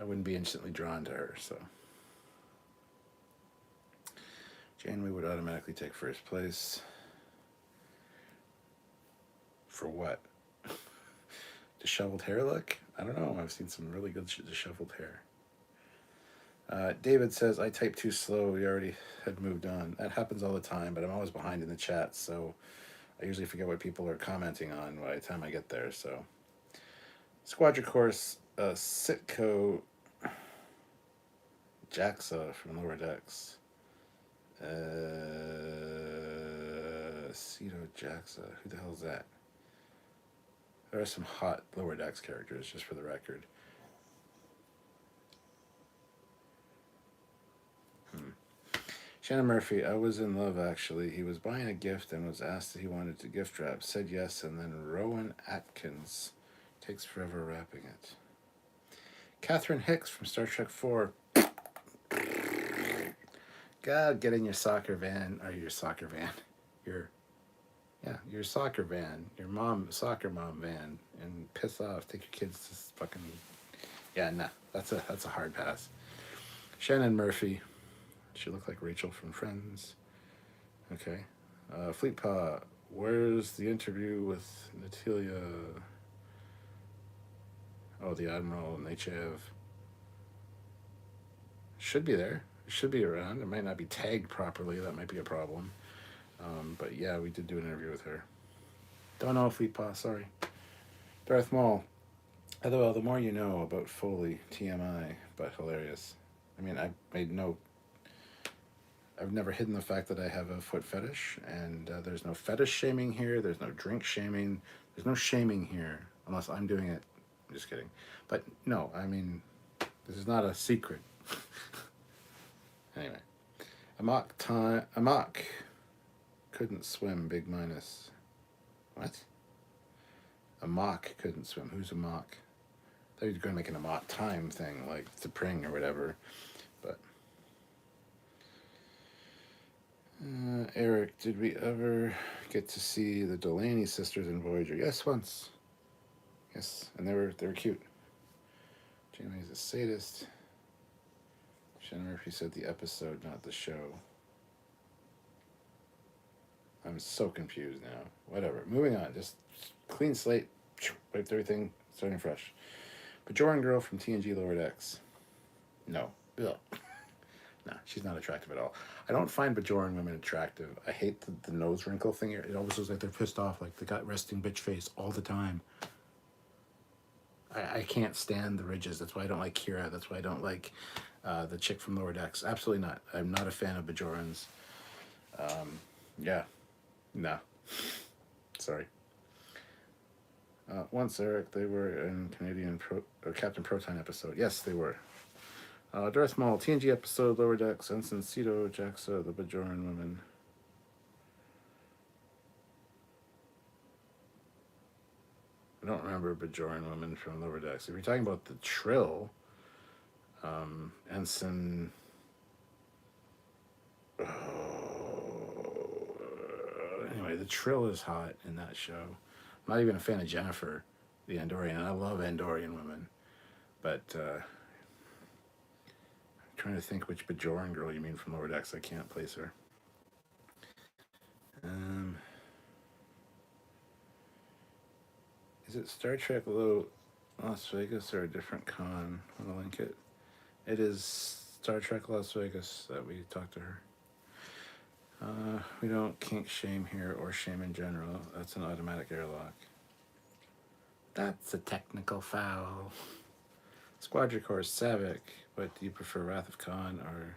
I wouldn't be instantly drawn to her. So Janeway would automatically take first place. For what? Disheveled hair look? I don't know. I've seen some really good disheveled hair. David says, I type too slow. We already had moved on. That happens all the time, but I'm always behind in the chat, so I usually forget what people are commenting on by the time I get there. So, Squadra Course, Sitco Jaxa from Lower Decks. Cito Jaxa. Who the hell is that? There are some hot Lower Decks characters, just for the record. Shannon Murphy, I was in love actually. He was buying a gift and was asked if he wanted to gift wrap. Said yes, and then Rowan Atkins takes forever wrapping it. Catherine Hicks from Star Trek 4. God, get in your soccer van, or your soccer van. Your soccer van, your soccer mom van, and piss off. Take your kids to fucking. Yeah, nah, that's a hard pass. Shannon Murphy. She looked like Rachel from Friends. Okay. Fleet Paw, where's the interview with Natalia? Oh, the Admiral and HAV. Should be there. It should be around. It might not be tagged properly. That might be a problem. But yeah, we did do an interview with her. Don't know, Fleet Paw. Sorry. Darth Maul. Well, the more you know about Foley, TMI, but hilarious. I mean, I've never hidden the fact that I have a foot fetish, and there's no fetish shaming here. There's no drink shaming. There's no shaming here, unless I'm doing it. I'm just kidding. But no, I mean, this is not a secret. Anyway, Amok couldn't swim. Big minus. What? Amok couldn't swim. Who's Amok? I thought you were going to make an Amok time thing, like T'Pring or whatever. But Eric, did we ever get to see the Delaney sisters in Voyager? Yes, once. Yes, and they were cute. Janeway's a sadist. Shannon Murphy said the episode, not the show. I'm so confused now. Whatever. Moving on. Just clean slate. Wiped everything. Starting fresh. Bajoran girl from TNG Lower Decks. No. Ugh. No, she's not attractive at all. I don't find Bajoran women attractive. I hate the nose wrinkle thing. It always looks like they're pissed off, like they got resting bitch face all the time. I can't stand the ridges. That's why I don't like Kira. That's why I don't like the chick from Lower Decks. Absolutely not. I'm not a fan of Bajorans. Yeah. No. Sorry. Once, Eric, they were in Captain Proton episode. Yes, they were. Darth Maul, TNG episode, Lower Decks, Ensign Cito, Jaxa, the Bajoran women. I don't remember Bajoran women from Lower Decks. If you're talking about the Trill, Ensign... Anyway, the Trill is hot in that show. I'm not even a fan of Jennifer, the Andorian. I love Andorian women. But... I'm trying to think which Bajoran girl you mean from Lower Decks. I can't place her. Is it Star Trek Las Vegas or a different con? I want to link it. It is Star Trek Las Vegas that we talked to her. We don't kink shame here or shame in general. That's an automatic airlock. That's a technical foul. Squadricore Savick, but do you prefer Wrath of Khan or...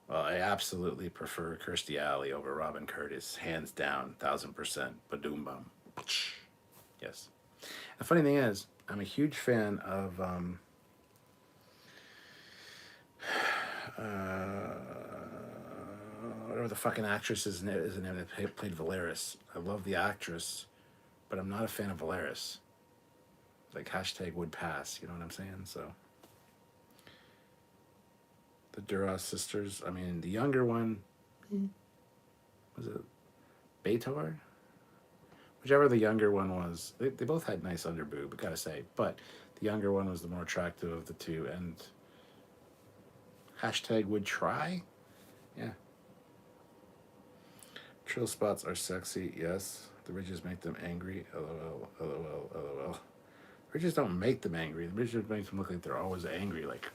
Well, I absolutely prefer Kirstie Alley over Robin Curtis. Hands down, 1000%. Badoom bum. Yes. The funny thing is, I'm a huge fan of whatever the fucking actress is the name that played Valeris. I love the actress, but I'm not a fan of Valeris. Like hashtag would pass, you know what I'm saying? So the Duras sisters. I mean, the younger one was it Beator? Whichever the younger one was, they both had nice underboob, I gotta say. But the younger one was the more attractive of the two, and hashtag would try. Yeah. Trill spots are sexy, yes. The ridges make them angry. LOL, LOL, LOL. Ridges don't make them angry. The ridges make them look like they're always angry. Like,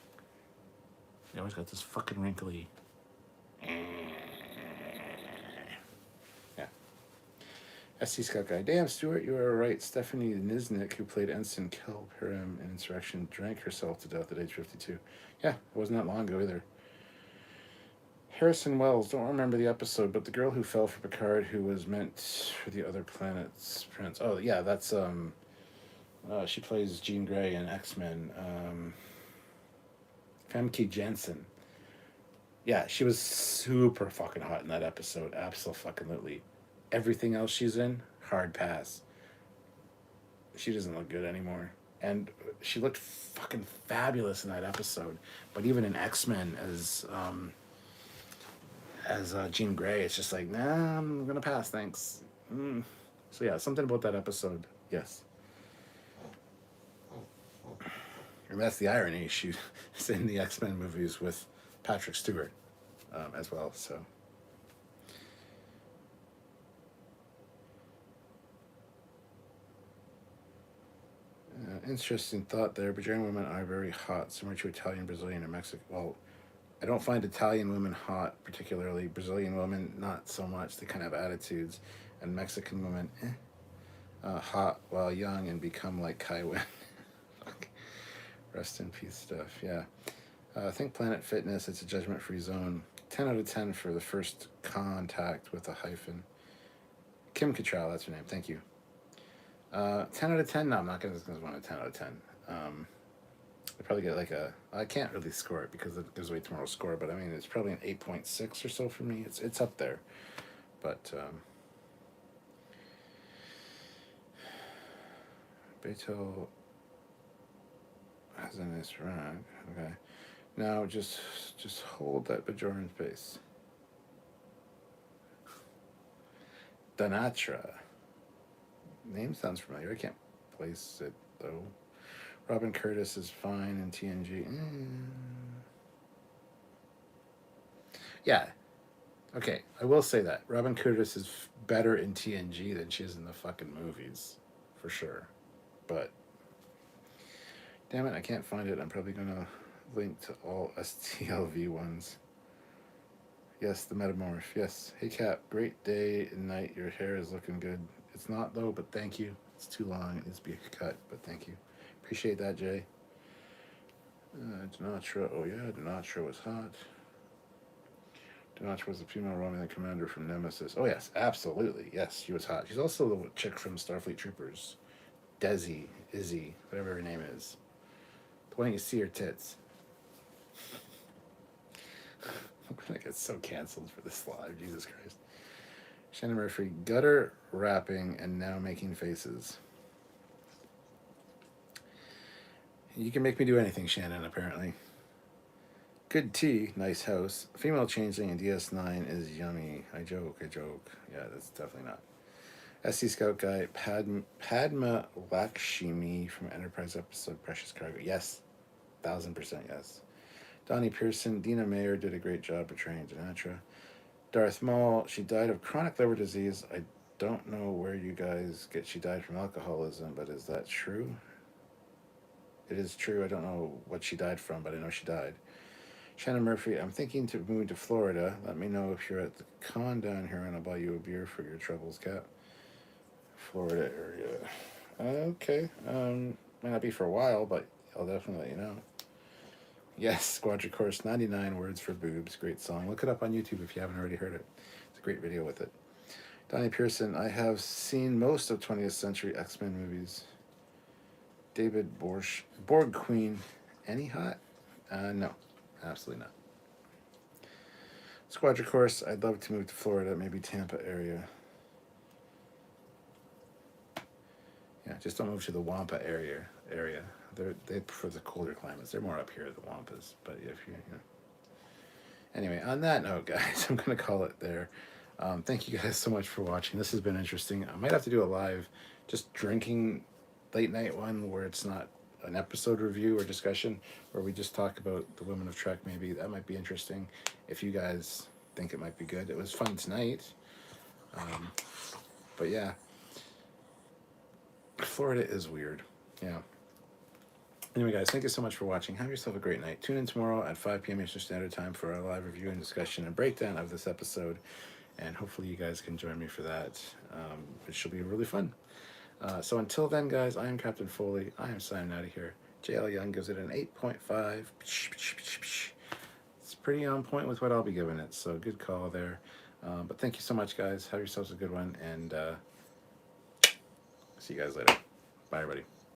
they always got this fucking wrinkly. Yeah. SC Scout Guy. Damn, Stuart, you are right. Stephanie Niznik, who played Ensign Kelperim in Insurrection, drank herself to death at age 52. Yeah, it wasn't that long ago either. Harrison Wells, don't remember the episode, but the girl who fell for Picard, who was meant for the other planet's prince. Oh, yeah, that's, she plays Jean Grey in X-Men. Famke Janssen. Yeah, she was super fucking hot in that episode. Absolutely. Everything else she's in, hard pass. She doesn't look good anymore. And she looked fucking fabulous in that episode. But even in X-Men as Jean Grey, it's just like, nah, I'm gonna pass, thanks. So yeah, something about that episode, yes. And that's the irony. She's in the X-Men movies with Patrick Stewart as well, so. Interesting thought there. Brazilian women are very hot, similar to Italian, Brazilian, and Mexican. Well, I don't find Italian women hot particularly. Brazilian women, not so much. They kind of have attitudes. And Mexican women, hot while young and become like Kai Wen. Rest in peace stuff, yeah. I think Planet Fitness, it's a judgment-free zone. 10 out of 10 for the first Con-tact with a hyphen. Kim Cattrall, that's her name, thank you. 10 out of 10? No, I'm not going to want a 10 out of 10. I probably get like I can't really score it because it gives away tomorrow's score, but I mean, it's probably an 8.6 or so for me. It's up there. But, Beto has a nice rag. Okay. Now just hold that Bajoran face. Donatra. Name sounds familiar. I can't place it though. Robin Curtis is fine in TNG. Yeah. Okay, I will say that. Robin Curtis is better in TNG than she is in the fucking movies. For sure. But, damn it, I can't find it. I'm probably going to link to all STLV ones. Yes, the Metamorph. Yes. Hey, Cap. Great day and night. Your hair is looking good. It's not, though, but thank you. It's too long. It needs to be cut, but thank you. Appreciate that, Jay. Donatra. Oh, yeah, Donatra was hot. Donatra was the female Romulan commander from Nemesis. Oh, yes, absolutely. Yes, she was hot. She's also the chick from Starfleet Troopers. Desi, Izzy, whatever her name is. The one you see her tits. I'm going to get so canceled for this live. Jesus Christ. Shannon Murphy, gutter rapping and now making faces. You can make me do anything, Shannon, apparently. Good tea, nice house. Female changeling in DS9 is yummy. I joke. Yeah, that's definitely not. SC Scout Guy, Padma Lakshmi from Enterprise episode Precious Cargo. Yes, 1000% yes. Donnie Pearson, Dina Mayer did a great job portraying Dinatra. Darth Maul, she died of chronic liver disease. I don't know where you guys get she died from alcoholism, but is that true? It is true. I don't know what she died from, but I know she died. Shannon Murphy, I'm thinking to move to Florida. Let me know if you're at the con down here and I'll buy you a beer for your troubles, Cap. Florida area. Okay. Might not be for a while, but I'll definitely let you know. Yes, Squadron Course, 99 Words for Boobs. Great song. Look it up on YouTube if you haven't already heard it. It's a great video with it. Donnie Pearson, I have seen most of 20th Century X-Men movies. David Borg Queen, any hot? No, absolutely not. Squadron Course, I'd love to move to Florida, maybe Tampa area. Yeah, just don't move to the Wampa area. They prefer the colder climates. They're more up here, the Wampas. But if you know. Anyway, on that note, guys, I'm gonna call it there. Thank you guys so much for watching. This has been interesting. I might have to do a live, just drinking, late night one where it's not an episode review or discussion, where we just talk about the women of Trek. Maybe that might be interesting. If you guys think it might be good, it was fun tonight. But yeah. Florida is weird. Yeah. Anyway, guys, thank you so much for watching. Have yourself a great night. Tune in tomorrow at 5 p.m. Eastern Standard Time for a live review and discussion and breakdown of this episode. And hopefully you guys can join me for that, which should be really fun. So until then, guys, I am Captain Foley. I am signing out of here. JL Young gives it an 8.5. It's pretty on point with what I'll be giving it, so good call there. But thank you so much, guys. Have yourselves a good one, and see you guys later. Bye, everybody.